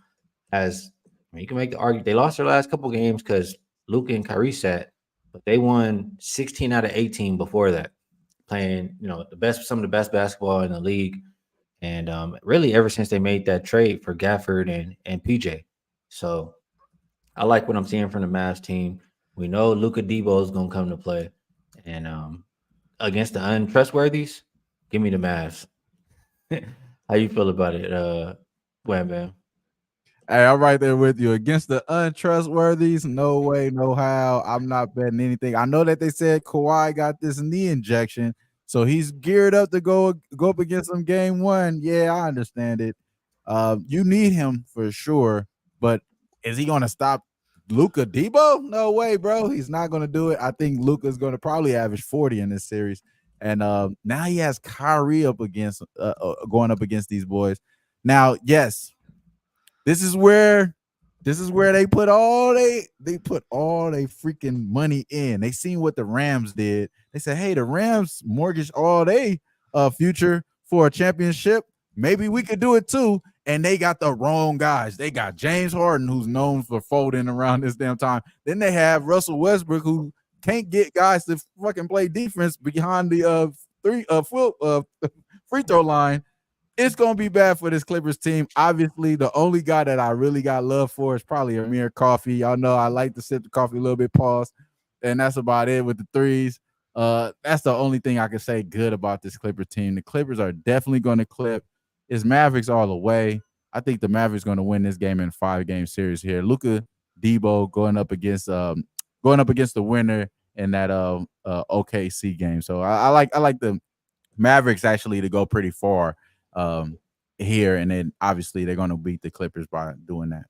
has, you can make the argument, they lost their last couple games because Luka and Kyrie sat, but they won 16 out of 18 before that, playing some of the best basketball in the league. And really ever since they made that trade for Gafford and PJ. So I like what I'm seeing from the Mavs team. We know Luka Debo is going to come to play. And against the untrustworthies, give me the Mavs. How you feel about it, Wham Bam? Hey, I'm right there with you. Against the untrustworthies, no way, no how. I'm not betting anything. I know that they said Kawhi got this knee injection, so he's geared up to go up against them game 1. Yeah, I understand it. You need him for sure, but is he going to stop Luka Debo? No way, bro. He's not going to do it. I think Luka's going to probably average 40 in this series. And now he has Kyrie up against going up against these boys. Now, yes, this is where they put all they freaking money in. They seen what the Rams did. They said, hey, the Rams mortgaged all they future for a championship. Maybe we could do it too. And they got the wrong guys. They got James Harden, who's known for folding around this damn time. Then they have Russell Westbrook, who can't get guys to fucking play defense behind the free throw line. It's going to be bad for this Clippers team. Obviously, the only guy that I really got love for is probably Amir Coffee. Y'all know I like to sip the coffee a little bit, pause. And that's about it with the threes. That's the only thing I can say good about this Clippers team. The Clippers are definitely going to clip. It's Mavericks all the way. I think the Mavericks going to win this game in a 5-game series here. Luka Debo going up against the winner in that OKC game. So I like the Mavericks actually to go pretty far here, and then obviously they're going to beat the Clippers by doing that.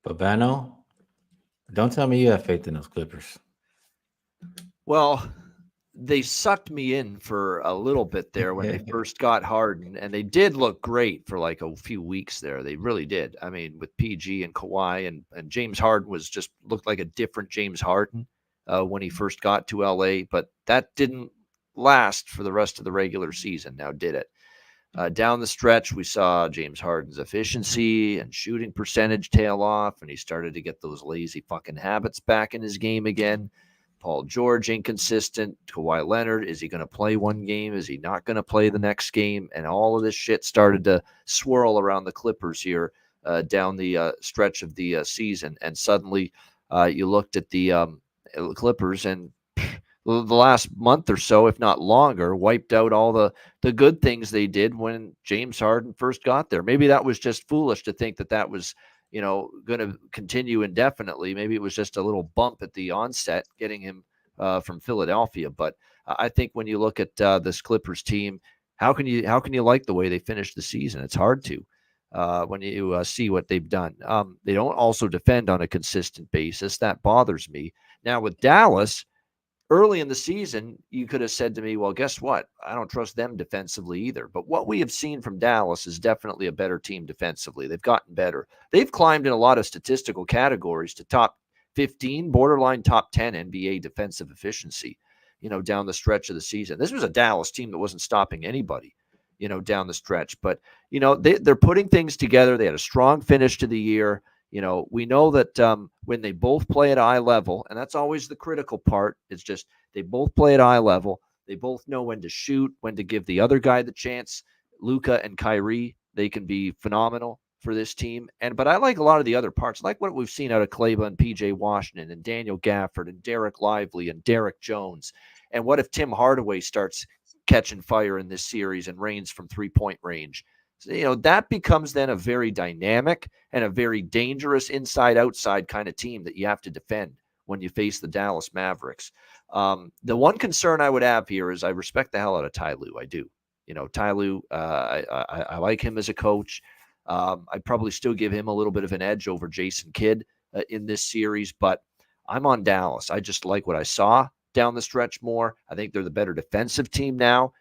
But Bano, don't tell me you have faith in those Clippers. Well, they sucked me in for a little bit there when they first got Harden, and they did look great for like a few weeks there. They really did. I mean, with PG and Kawhi and James Harden looked like a different James Harden when he first got to LA, but that didn't last for the rest of the regular season. Now, did it? Down the stretch, we saw James Harden's efficiency and shooting percentage tail off, and he started to get those lazy fucking habits back in his game again. Paul George inconsistent. Kawhi Leonard, is he going to play one game? Is he not going to play the next game? And all of this shit started to swirl around the Clippers here down the stretch of the season. And suddenly you looked at the Clippers, and the last month or so, if not longer, wiped out all the good things they did when James Harden first got there. Maybe that was just foolish to think that was, going to continue indefinitely. Maybe it was just a little bump at the onset, getting him from Philadelphia. But I think when you look at this Clippers team, how can you like the way they finished the season? It's hard to when you see what they've done. They don't also defend on a consistent basis. That bothers me. Now with Dallas, early in the season, you could have said to me, well, guess what? I don't trust them defensively either. But what we have seen from Dallas is definitely a better team defensively. They've gotten better. They've climbed in a lot of statistical categories to top 15, borderline top 10 NBA defensive efficiency, down the stretch of the season. This was a Dallas team that wasn't stopping anybody, down the stretch. But, they're putting things together. They had a strong finish to the year. We know that when they both play at eye level, and that's always the critical part, it's just they both play at eye level. They both know when to shoot, when to give the other guy the chance. Luka and Kyrie, they can be phenomenal for this team. But I like a lot of the other parts, like what we've seen out of Kleba and PJ Washington and Daniel Gafford and Derek Lively and Derek Jones. And what if Tim Hardaway starts catching fire in this series and reigns from 3-point range? So, that becomes then a very dynamic and a very dangerous inside-outside kind of team that you have to defend when you face the Dallas Mavericks. The one concern I would have here is I respect the hell out of Ty Lue. I do. Ty Lue, I like him as a coach. I'd probably still give him a little bit of an edge over Jason Kidd in this series, but I'm on Dallas. I just like what I saw down the stretch more. I think they're the better defensive team now.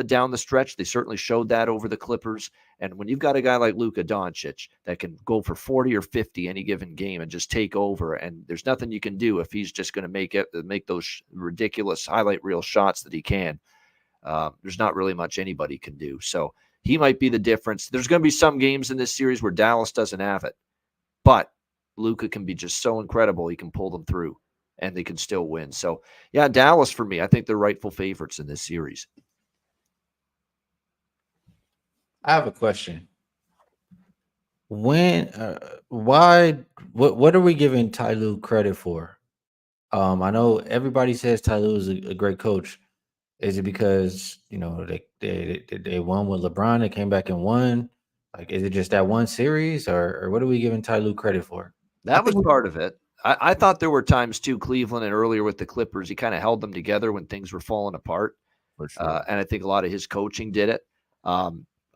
Down the stretch, they certainly showed that over the Clippers. And when you've got a guy like Luka Doncic that can go for 40 or 50 any given game and just take over, and there's nothing you can do if he's just going to make those ridiculous highlight reel shots that he can. There's not really much anybody can do. So he might be the difference. There's going to be some games in this series where Dallas doesn't have it, but Luka can be just so incredible. He can pull them through, and they can still win. So yeah, Dallas for me. I think they're rightful favorites in this series. I have a question. When, why, what are we giving Ty Lue credit for? I know everybody says Ty Lue is a great coach. Is it because they won with LeBron? They came back and won. Like, is it just that one series, or what are we giving Ty Lue credit for? That was part of it. I thought there were times too, Cleveland and earlier with the Clippers, he kind of held them together when things were falling apart. For sure. And I think a lot of his coaching did it.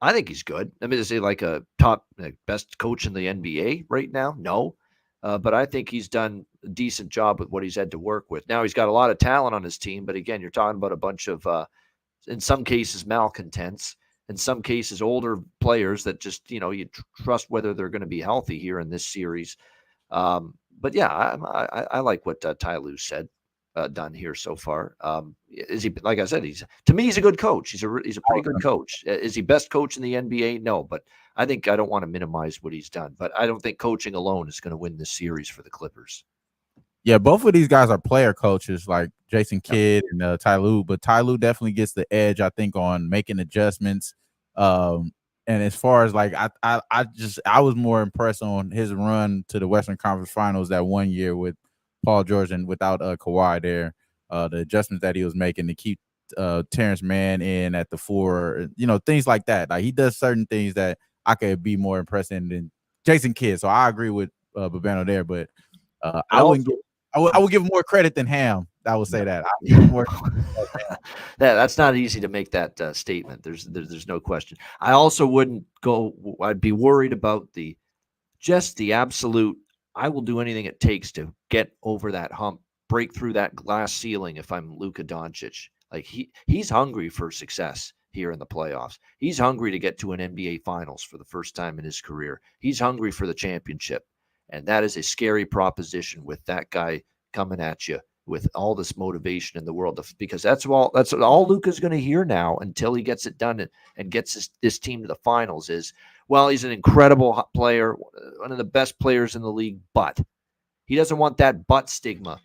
I think he's good. I mean, is he like a top best coach in the NBA right now? No. But I think he's done a decent job with what he's had to work with. Now he's got a lot of talent on his team, but again, you're talking about a bunch of, in some cases, malcontents, in some cases, older players that just, you trust whether they're going to be healthy here in this series. But yeah, I like what Ty Lue said. Done here so far. Is he, like I said, to me, he's a good coach. He's a pretty good coach. Is he best coach in the NBA? No, but I don't want to minimize what he's done, but I don't think coaching alone is going to win this series for the Clippers. Yeah, both of these guys are player coaches like Jason Kidd and Ty Lue, but Ty Lue definitely gets the edge, I think, on making adjustments. And as far as like, I was more impressed on his run to the Western Conference Finals that one year with Paul George and without Kawhi there, the adjustments that he was making to keep Terrence Mann in at the 4, things like that. Like, he does certain things that I could be more impressed in than Jason Kidd. So I agree with Babano there, but I would give more credit than Ham. I would say that. I give more that's not easy to make that statement. There's no question. I also wouldn't go. I'd be worried about the absolute. I will do anything it takes to get over that hump, break through that glass ceiling if I'm Luka Doncic. Like, he's hungry for success here in the playoffs. He's hungry to get to an NBA Finals for the first time in his career. He's hungry for the championship. And that is a scary proposition with that guy coming at you with all this motivation in the world, because that's all Luka's going to hear now until he gets it done and gets this team to the finals is, well, he's an incredible player, one of the best players in the league, but he doesn't want that but stigma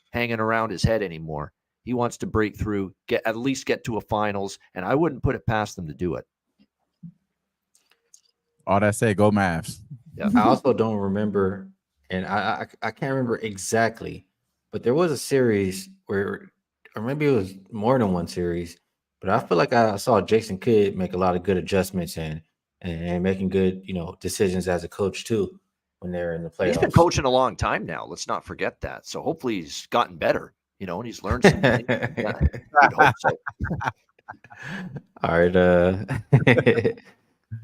hanging around his head anymore. He wants to break through, at least get to a finals, and I wouldn't put it past them to do it. All that say, go Mavs. Yeah. I also don't remember, and I can't remember exactly, but there was a series where, or maybe it was more than one series, but I feel like I saw Jason Kidd make a lot of good adjustments and making good, decisions as a coach too when they're in the He's been playoffs. coaching a long time now. Let's not forget that. So hopefully he's gotten better, and he's learned some things. Yeah, you'd hope so. All right,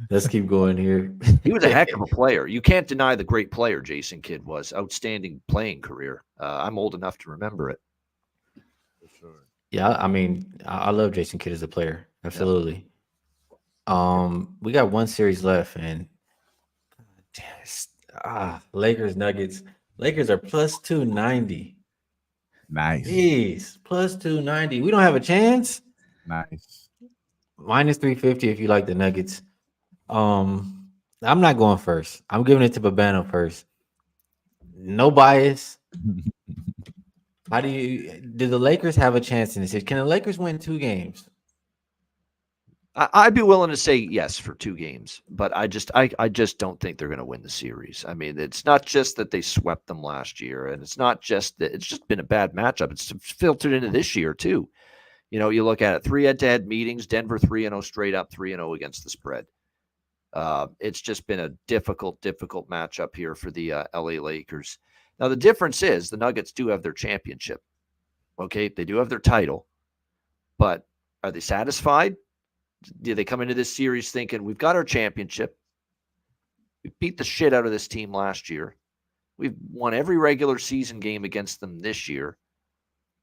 let's keep going here. He was a heck of a player. You can't deny the great player Jason Kidd was. Outstanding playing career. I'm old enough to remember it. For sure. Yeah, I mean, I love Jason Kidd as a player. Absolutely. We got one series left, and Lakers Nuggets. Lakers are plus 290. Nice. Jeez, plus 290. We don't have a chance. Nice. Minus 350 if you like the Nuggets. I'm not going first. I'm giving it to Babano first. No bias. How do the Lakers have a chance in this? Can the Lakers win 2 games? I'd be willing to say yes for 2 games, but I just don't think they're going to win the series. I mean, it's not just that they swept them last year, and it's not just that it's just been a bad matchup. It's filtered into this year too. You look at it: 3 head-to-head meetings. Denver 3-0 straight up, 3-0 against the spread. It's just been a difficult matchup here for the LA Lakers. Now the difference is the Nuggets do have their championship. Okay, they do have their title, but are they satisfied? Do they come into this series thinking we've got our championship? We beat the shit out of this team last year. We've won every regular season game against them this year.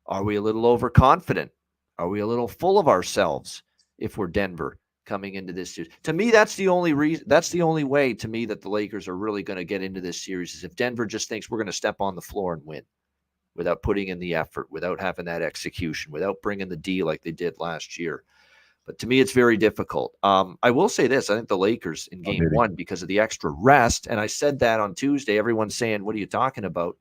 Are we a little overconfident? Are we a little full of ourselves if we're Denver coming into this series? To me, that's the only reason. That's the only way to me that the Lakers are really going to get into this series is if Denver just thinks we're going to step on the floor and win without putting in the effort, without having that execution, without bringing the D like they did last year. But to me, it's very difficult. I will say this. I think the Lakers in game 1, because of the extra rest, and I said that on Tuesday, everyone's saying, what are you talking about?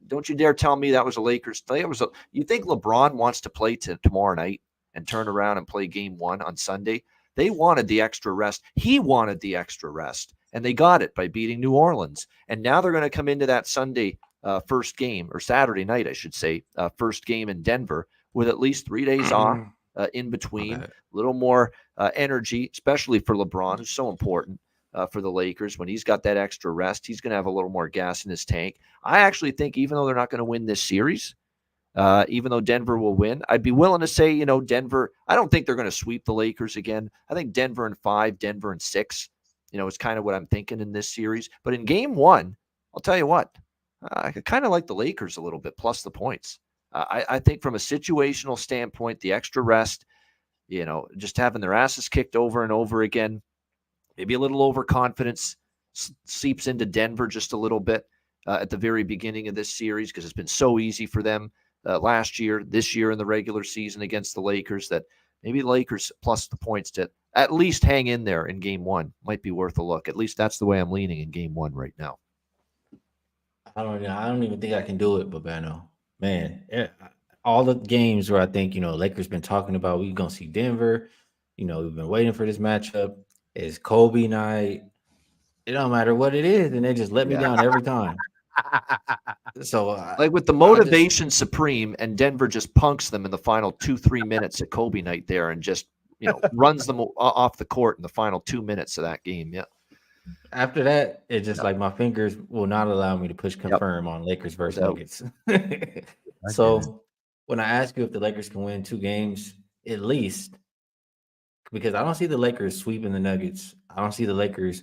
Don't you dare tell me that was a Lakers play. You think LeBron wants to play tomorrow night and turn around and play game 1 on Sunday? They wanted the extra rest. He wanted the extra rest, and they got it by beating New Orleans. And now they're going to come into that Sunday first game, or Saturday night, I should say, first game in Denver with at least 3 days off. In between, a little more energy, especially for LeBron, who's so important for the Lakers. When he's got that extra rest, he's going to have a little more gas in his tank. I actually think even though they're not going to win this series, even though Denver will win, I'd be willing to say, Denver, I don't think they're going to sweep the Lakers again. I think Denver in 5, Denver in 6, is kind of what I'm thinking in this series. But in game 1, I'll tell you what, I kind of like the Lakers a little bit, plus the points. I think from a situational standpoint, the extra rest, just having their asses kicked over and over again, maybe a little overconfidence seeps into Denver just a little bit at the very beginning of this series because it's been so easy for them last year, this year in the regular season against the Lakers that maybe the Lakers plus the points to at least hang in there in game 1 might be worth a look. At least that's the way I'm leaning in game 1 right now. I don't know. I don't even think I can do it, Babano. Man, all the games where I think, Lakers been talking about, we're going to see Denver. We've been waiting for this matchup. It's Kobe night. It don't matter what it is. And they just let me down every time. So, like with the motivation supreme, and Denver just punks them in the final 2-3 minutes at Kobe night there and just, runs them off the court in the final 2 minutes of that game. Yeah. After that, it's just like my fingers will not allow me to push confirm on Lakers versus Nuggets. So when I ask you if the Lakers can win 2 games, at least, because I don't see the Lakers sweeping the Nuggets. I don't see the Lakers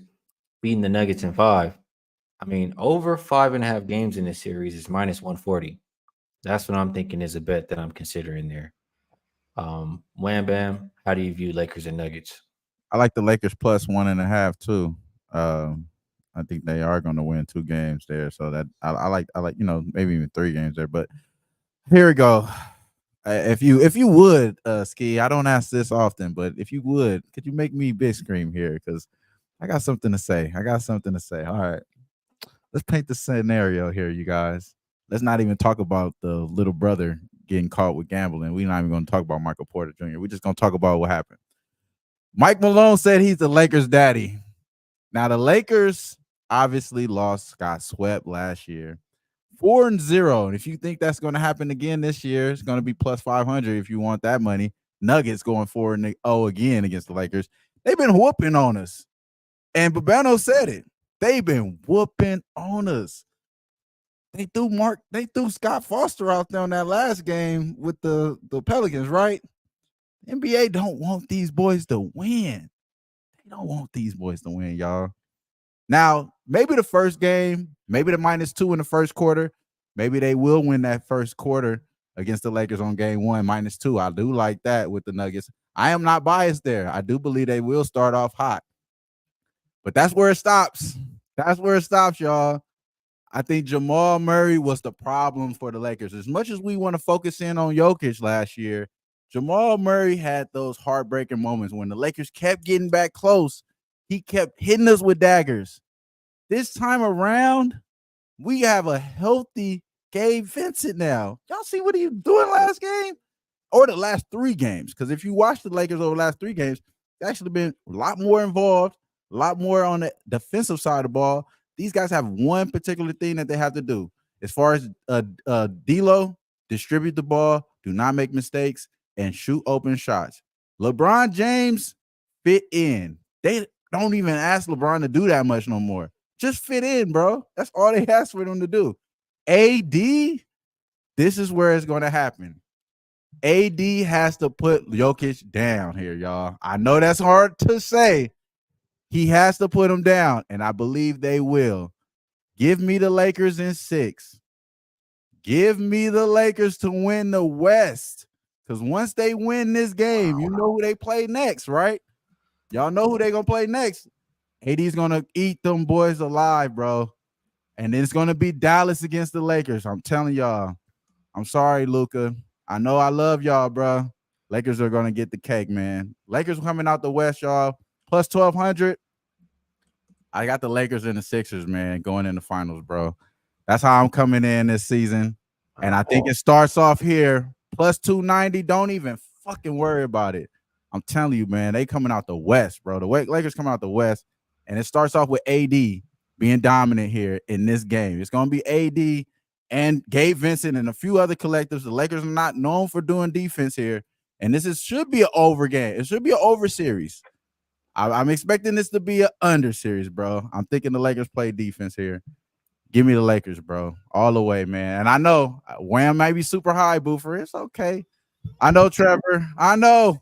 beating the Nuggets in 5. I mean, over 5.5 games in this series is minus 140. That's what I'm thinking is a bet that I'm considering there. Wham Bam, how do you view Lakers and Nuggets? I like the Lakers plus 1.5 too. I think they are going to win 2 games there. So that I like, maybe even 3 games there. But here we go. If you would, Skee, I don't ask this often, but if you would, could you make me big scream here? Because I got something to say. All right. Let's paint the scenario here, you guys. let's not even talk about the little brother getting caught with gambling. We're not even going to talk about Michael Porter Jr. We're just going to talk about what happened. Mike Malone said he's the Lakers' daddy. Now, the Lakers obviously got swept last year. 4-0. And if you think that's going to happen again this year, it's going to be plus 500 if you want that money. Nuggets going 4-0 again against the Lakers. They've been whooping on us. And Babano said it. They've been whooping on us. They threw Scott Foster out there on that last game with the Pelicans, right? NBA don't want these boys to win. They don't want these boys to win, y'all. Now, maybe the first game, maybe the -2 in the first quarter, maybe they will win that first quarter against the Lakers on game 1, -2. I do like that with the Nuggets. I am not biased there. I do believe they will start off hot. But that's where it stops. That's where it stops, y'all. I think Jamal Murray was the problem for the Lakers. As much as we want to focus in on Jokic last year, Jamal Murray had those heartbreaking moments when the Lakers kept getting back close. He kept hitting us with daggers. This time around, we have a healthy Gabe Vincent now. Y'all see what he was doing last game? Or the last 3 games. Because if you watch the Lakers over the last 3 games, it's actually been a lot more involved, a lot more on the defensive side of the ball. These guys have one particular thing that they have to do. As far as D'Lo, distribute the ball, do not make mistakes, and shoot open shots. LeBron James fit in. They don't even ask LeBron to do that much no more. Just fit in, bro. That's all they ask for them to do. AD, this is where it's going to happen. AD has to put Jokic down here, y'all. I know that's hard to say. He has to put him down, and I believe they will. Give me the Lakers in 6. Give me the Lakers to win the West. Because once they win this game, you know who they play next, right? Y'all know who they going to play next. AD's going to eat them boys alive, bro. And then it's going to be Dallas against the Lakers. I'm telling y'all. I'm sorry, Luka. I know I love y'all, bro. Lakers are going to get the cake, man. Lakers coming out the West, y'all. Plus 1,200. I got the Lakers and the Sixers, man, going in the finals, bro. That's how I'm coming in this season. And I think it starts off here. Plus 290. Don't even fucking worry about it. I'm telling you, man, they coming out the West, bro. The Lakers coming out the West. And it starts off with AD being dominant here in this game. It's going to be AD and Gabe Vincent and a few other collectives. The Lakers are not known for doing defense here. And this should be an over game. It should be an over series. I'm expecting this to be an under series, bro. I'm thinking the Lakers play defense here. Give me the Lakers, bro. All the way, man. And I know WAM might be super high, Boofer. It's okay. I know, Trevor. I know.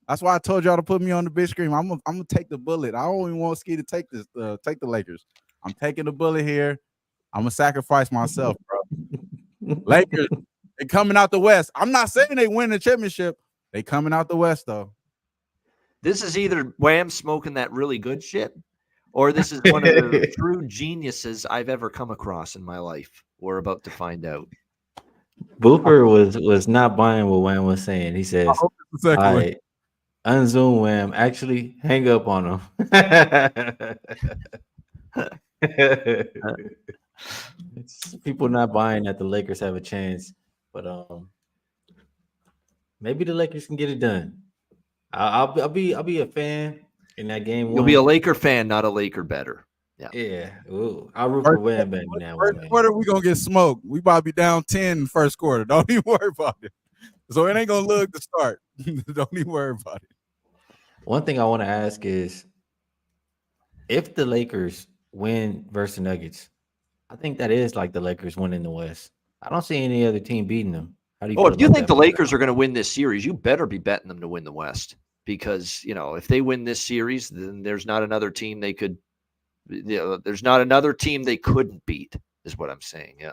That's why I told y'all to put me on the big screen. I'm gonna take the bullet. I don't even want Skee to take this. Take the Lakers. I'm taking the bullet here. I'm gonna sacrifice myself, bro. Lakers, they coming out the West. I'm not saying they win the championship. They coming out the West, though. This is either Wham smoking that really good shit, or this is one of the true geniuses I've ever come across in my life. We're about to find out. Booper was not buying what Wham was saying. He says, "All right, unzoom Wham. Actually, hang up on him." People not buying that the Lakers have a chance, but maybe the Lakers can get it done. I'll be a fan in that game. You'll be a Laker fan, not a Laker better. Yeah. Ooh, I'll root for Wham back in that one. First quarter, we gonna get smoked. We about to be down 10 in the first quarter. Don't even worry about it. So it ain't gonna look the start. Don't even worry about it. One thing I want to ask is, if the Lakers win versus Nuggets, I think that is like the Lakers winning the West. I don't see any other team beating them. How do you? If you think the Lakers are going to win this series, you better be betting them to win the West, because if they win this series, then there's not another team they could. There's not another team they couldn't beat, is what I'm saying. Yeah.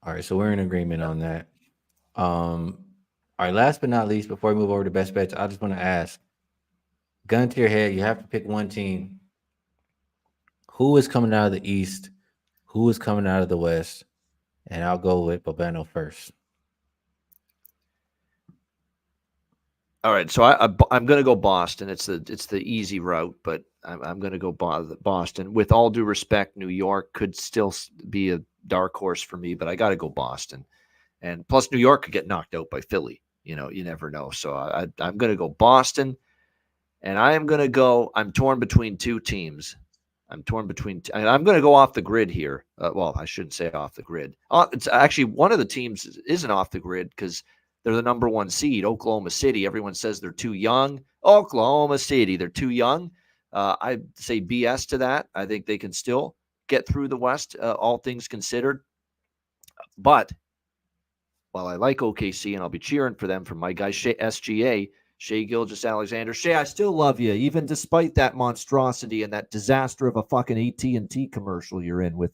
All right, so we're in agreement on that. All right, last but not least, before we move over to best bets, I just want to ask, gun to your head, you have to pick one team. Who is coming out of the East? Who is coming out of the West? And I'll go with Babano first. All right, so I'm going to go Boston. It's the easy route, but I'm going to go Boston. With all due respect, New York could still be dark horse for me, but I got to go Boston. And plus, New York could get knocked out by Philly. You know, you never know. So I'm going to go Boston, and I am going to go. I'm torn between two teams. I'm torn between. And I'm going to go off the grid here. Well, I shouldn't say off the grid. It's actually one of the teams isn't off the grid because they're the number one seed, Oklahoma City. Everyone says they're too young. Oklahoma City, they're too young. I say BS to that. I think they can still get through the West, all things considered. But while I like OKC and I'll be cheering for them from my guy SGA, Shea Gilgeous-Alexander. Shea, I still love you, even despite that monstrosity and that disaster of a fucking AT&T commercial you're in with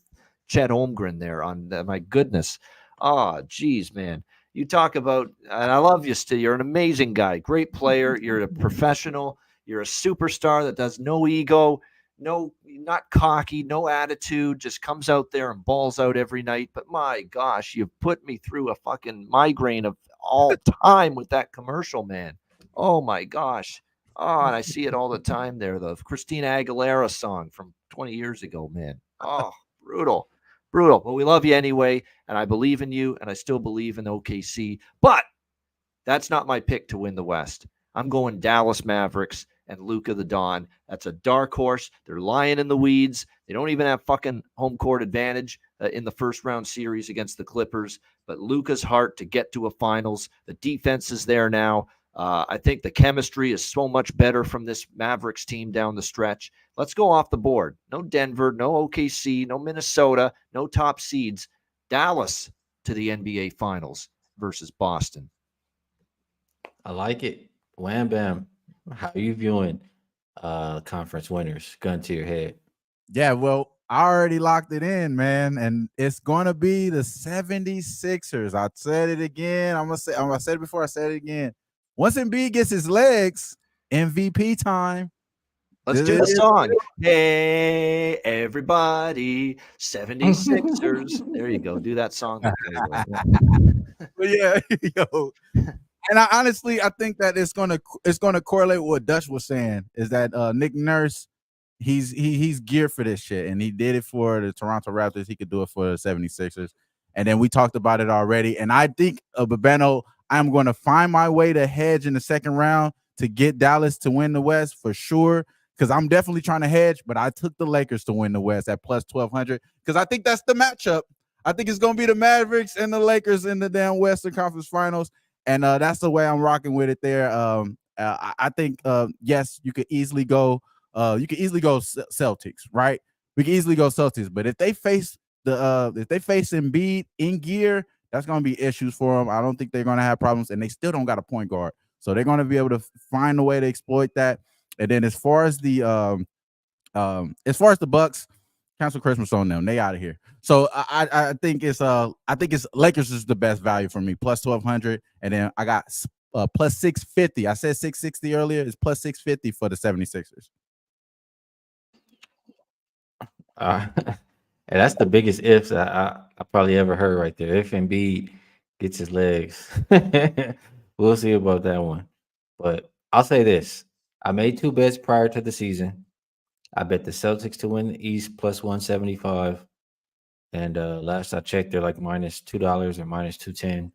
Chet Holmgren there on my goodness. Oh, geez, man. You talk about, and I love you still. You're an amazing guy, great player. You're a professional. You're a superstar that does no ego, not cocky, no attitude, just comes out there and balls out every night. But my gosh, you've put me through a fucking migraine of all time with that commercial, man. Oh my gosh. Oh, and I see it all the time there. The Christina Aguilera song from 20 years ago, man. Oh, brutal. Brutal. But we love you anyway. And I believe in you. And I still believe in OKC. But that's not my pick to win the West. I'm going Dallas Mavericks and Luka the Don. That's a dark horse. They're lying in the weeds. They don't even have fucking home court advantage in the first round series against the Clippers. But Luka's heart to get to a finals. The defense is there now. I think the chemistry is so much better from this Mavericks team down the stretch. Let's go off the board. No Denver, no OKC, no Minnesota, no top seeds. Dallas to the NBA Finals versus Boston. I like it. Wham bam. How you viewing conference winners? Gun to your head. Yeah, well, I already locked it in, man, and it's going to be the 76ers. I said it again. I said it before. I said it again. Once Embiid gets his legs, MVP time. Let's do the song. Hey, everybody, 76ers. There you go. Do that song. But yeah, yo. And I think that it's gonna correlate with what Dutch was saying, is that Nick Nurse, he's geared for this shit, and he did it for the Toronto Raptors. He could do it for the 76ers. And then we talked about it already. And I think Babeno, I'm going to find my way to hedge in the second round to get Dallas to win the West for sure, because I'm definitely trying to hedge, but I took the Lakers to win the West at plus 1,200 because I think that's the matchup. I think it's going to be the Mavericks and the Lakers in the damn Western Conference Finals, and that's the way I'm rocking with it there. I think, yes, you could easily go Celtics, right? We can easily go Celtics, but if they face Embiid in gear, that's going to be issues for them. I don't think they're going to have problems, and they still don't got a point guard, so they're going to be able to find a way to exploit that. And then as far as the Bucks, cancel Christmas on them. They out of here. So I think it's Lakers is the best value for me, plus 1,200, and then I got plus 650. I said 660 earlier. It's plus 650 for the 76ers. And that's the biggest ifs I probably ever heard right there. If Embiid gets his legs, we'll see about that one. But I'll say this: I made two bets prior to the season. I bet the Celtics to win the East plus 175, and last I checked, they're like minus $2 or minus 210.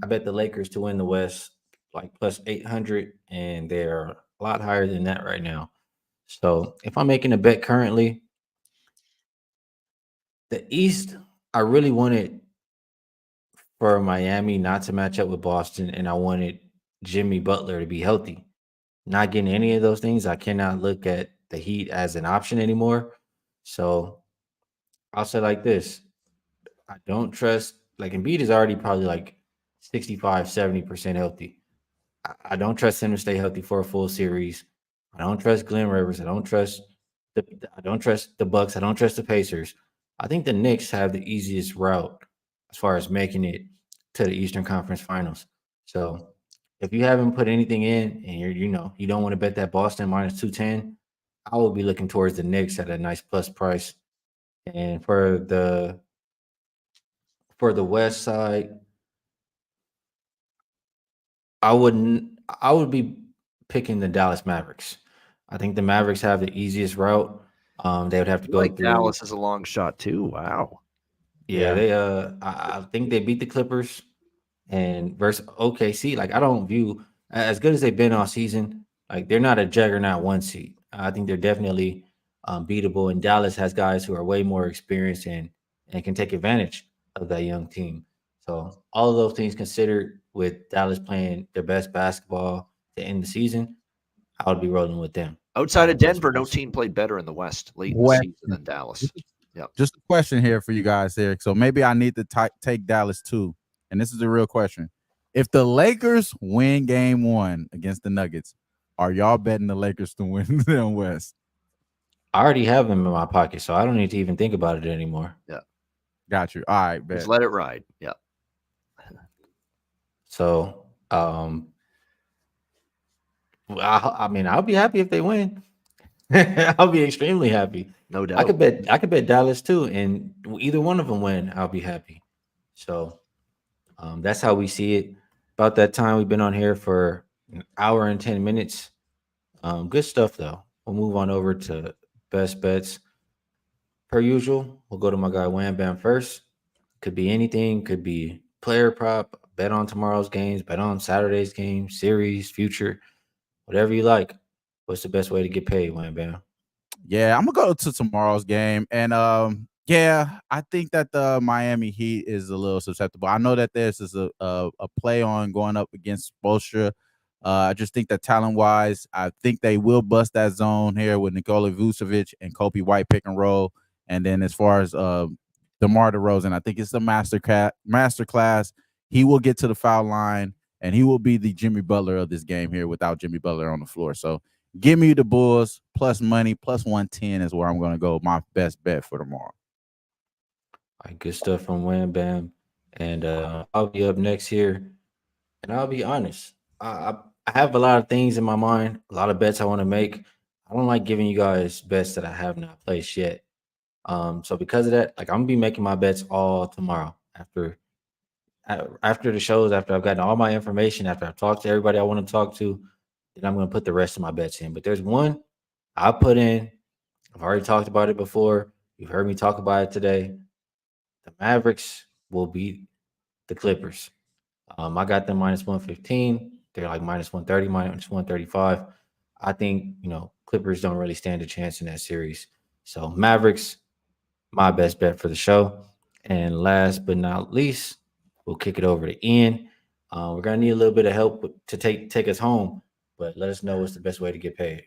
I bet the Lakers to win the West like plus 800, and they're a lot higher than that right now. So if I'm making a bet currently, the East, I really wanted for Miami not to match up with Boston, and I wanted Jimmy Butler to be healthy. Not getting any of those things, I cannot look at the Heat as an option anymore. So I'll say like this: I don't trust, like Embiid is already probably like 65, 70% healthy. I don't trust him to stay healthy for a full series. I don't trust Glenn Rivers. I don't trust the Bucks. I don't trust the Pacers. I think the Knicks have the easiest route as far as making it to the Eastern Conference Finals. So if you haven't put anything in and you don't want to bet that Boston minus 210, I will be looking towards the Knicks at a nice plus price. And for the West side, I would be picking the Dallas Mavericks. I think the Mavericks have the easiest route. They would have to go like through Dallas is a long shot too. Wow. Yeah, they I think they beat the Clippers and versus OKC. Like I don't view as good as they've been all season. Like they're not a juggernaut one seed. I think they're definitely beatable. And Dallas has guys who are way more experienced and can take advantage of that young team. So all of those things considered, with Dallas playing their best basketball to end the season, I would be rolling with them. Outside of Plus Denver, no points. team played better in the West late in the West. season than Dallas. Yep. Just a question here for you guys here. So maybe I need to take Dallas too. And this is a real question. If the Lakers win game 1 against the Nuggets, are y'all betting the Lakers to win the West? I already have them in my pocket, so I don't need to even think about it anymore. Yeah. Got you. All right, bet. Just let it ride. Yeah. So, I mean, I'll be happy if they win. I'll be extremely happy. No doubt. I could bet Dallas too, and either one of them win, I'll be happy. So, that's how we see it. About that time, we've been on here for an hour and 10 minutes. Good stuff though. We'll move on over to best bets. Per usual, we'll go to my guy Wham Bam first. Could be anything. Could be player prop. Bet on tomorrow's games. Bet on Saturday's game. Series, future, whatever you like. What's the best way to get paid, Wham Bam? Yeah, I'm gonna go to tomorrow's game, and yeah, I think that the Miami Heat is a little susceptible. I know that this is a play on going up against Spoelstra. I just think that talent wise, I think they will bust that zone here with Nikola Vucevic and Kobe White pick and roll. And then as far as DeMar DeRozan, I think it's a master class. He will get to the foul line, and he will be the Jimmy Butler of this game here without Jimmy Butler on the floor. So give me the Bulls plus money, plus 110 is where I'm going to go. My best bet for tomorrow. All right, good stuff from Wham Bam. And I'll be up next here. And I'll be honest, I have a lot of things in my mind, a lot of bets I want to make. I don't like giving you guys bets that I have not placed yet. So because of that, like I'm gonna be making my bets all tomorrow after the shows, after I've gotten all my information, after I've talked to everybody I want to talk to, then I'm gonna put the rest of my bets in. But there's one I put in. I've already talked about it before. You've heard me talk about it today. The Mavericks will beat the Clippers. I got them minus 115. They're like minus 130, minus 135. I think, Clippers don't really stand a chance in that series. So Mavericks, my best bet for the show. And last but not least, we'll kick it over to Ian. We're gonna need a little bit of help to take us home, but let us know what's the best way to get paid.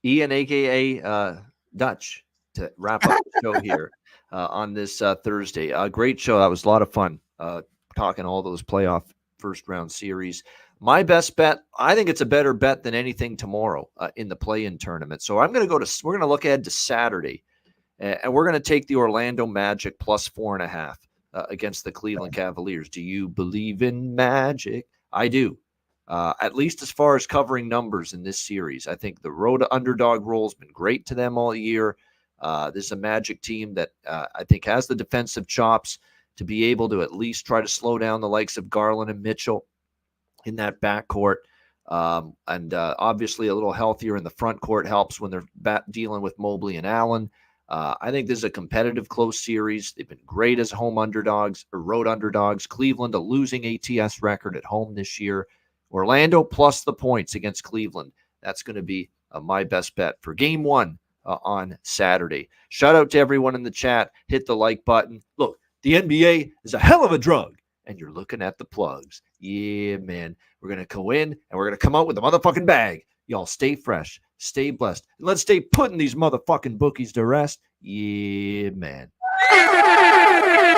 Ian, aka Dutch, to wrap up the show here on this Thursday. Great show. That was a lot of fun talking all those playoff first round series. My best bet, I think it's a better bet than anything tomorrow in the play-in tournament. So we're going to look ahead to Saturday, and we're going to take the Orlando Magic plus 4.5 against the Cleveland Cavaliers. Do you believe in magic? I do. At least as far as covering numbers in this series. I think the road underdog role has been great to them all year. This is a Magic team that I think has the defensive chops to be able to at least try to slow down the likes of Garland and Mitchell in that backcourt. And obviously a little healthier in the front court helps when they're dealing with Mobley and Allen. I think this is a competitive, close series. They've been great as home underdogs or road underdogs. Cleveland, a losing ATS record at home this year. Orlando plus the points against Cleveland. That's going to be my best bet for game one on Saturday. Shout out to everyone in the chat. Hit the like button. Look, the NBA is a hell of a drug, and you're looking at the plugs. Yeah, man. We're going to go in, and we're going to come out with a motherfucking bag. Y'all stay fresh, stay blessed, and let's stay putting these motherfucking bookies to rest. Yeah, man.